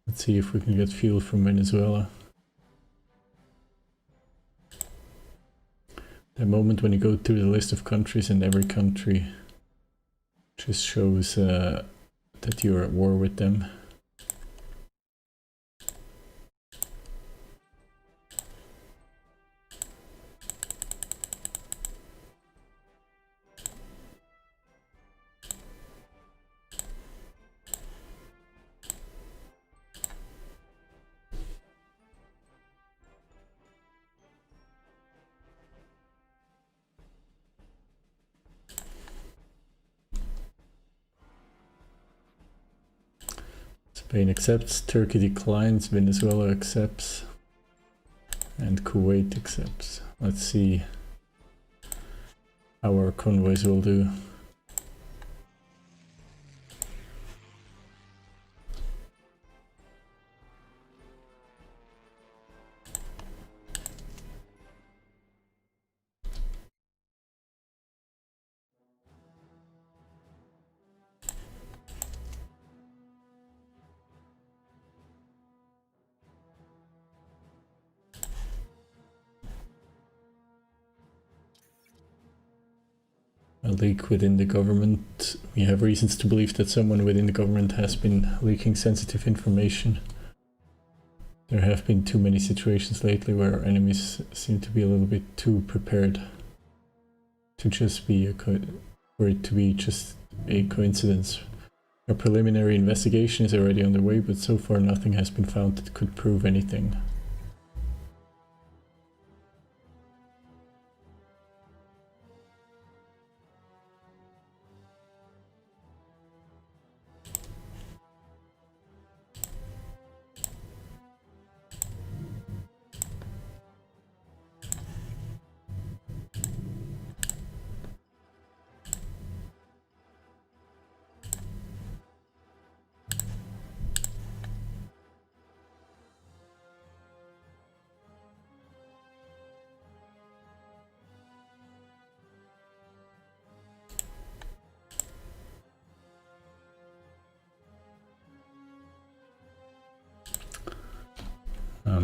A: Let's see if we can get fuel from Venezuela. The moment when you go through the list of countries, and every country just shows that you're at war with them. Spain accepts, Turkey declines, Venezuela accepts, and Kuwait accepts. Let's see how our convoys will do. A leak within the government. We have reasons to believe that someone within the government has been leaking sensitive information. There have been too many situations lately where our enemies seem to be a little bit too prepared to just be for it to be just a coincidence. A preliminary investigation is already underway, but so far nothing has been found that could prove anything.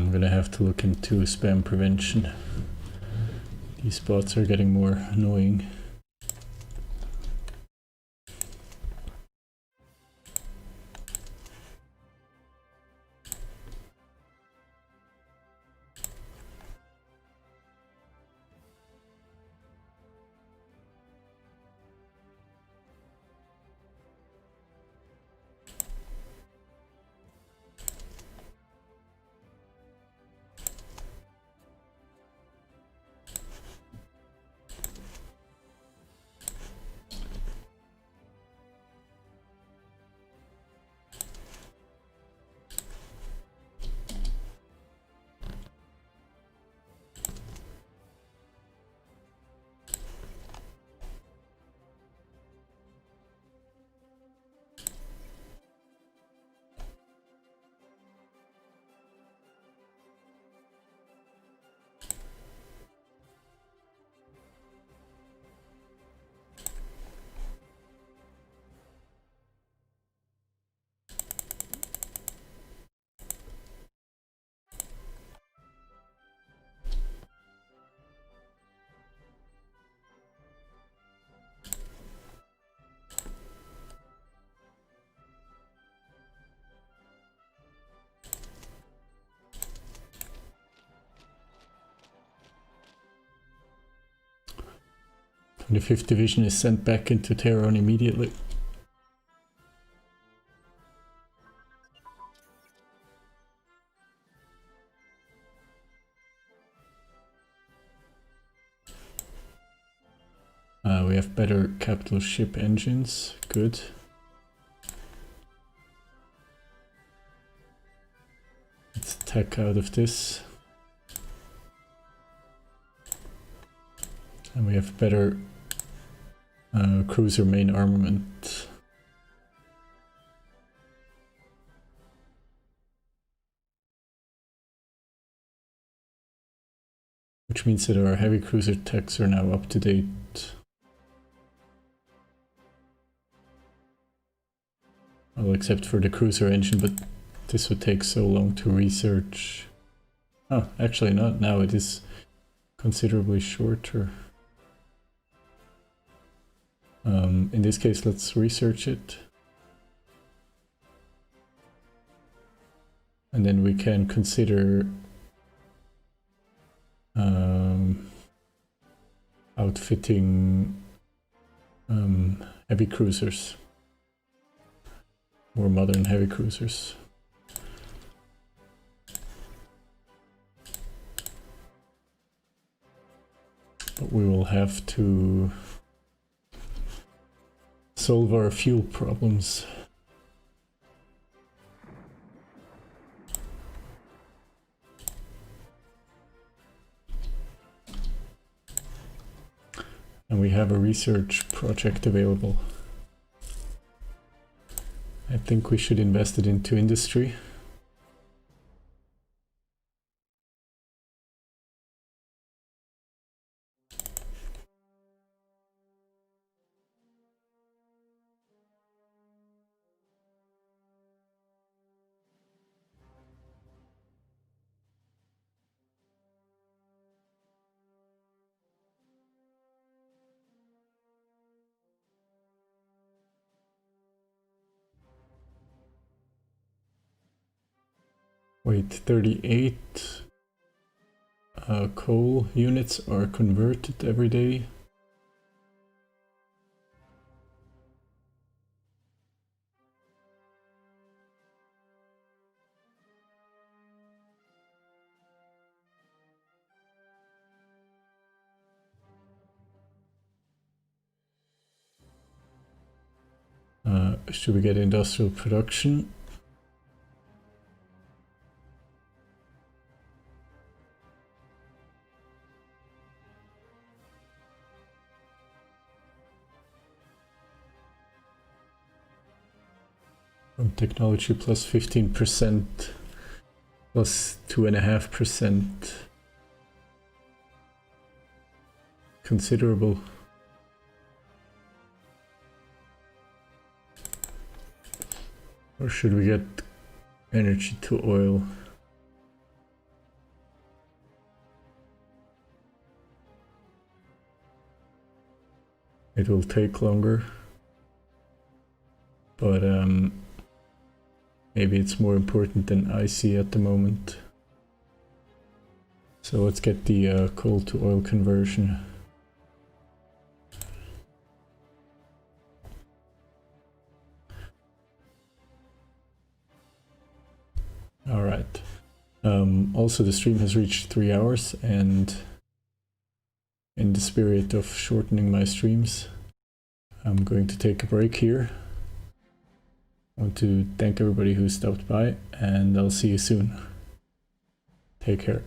A: I'm gonna have to look into spam prevention. These bots are getting more annoying. The 5th Division is sent back into Tehran immediately. We have better capital ship engines, good. Let's tech out of this. And we have better cruiser main armament. Which means that our heavy cruiser techs are now up to date. Well, except for the cruiser engine, but this would take so long to research. Oh, actually not now, it is considerably shorter. In this case, let's research it. And then we can consider outfitting heavy cruisers. More modern heavy cruisers. But we will have to solve our fuel problems. And we have a research project available. I think we should invest it into industry. Wait, 38 coal units are converted every day. Should we get industrial production? From technology plus 15%, plus 2.5%. Considerable. Or should we get energy to oil? it will take longer, but maybe it's more important than I see at the moment. So let's get the coal to oil conversion. All right. Also, the stream has reached 3 hours, and in the spirit of shortening my streams, I'm going to take a break here. I want to thank everybody who stopped by, and I'll see you soon. Take care.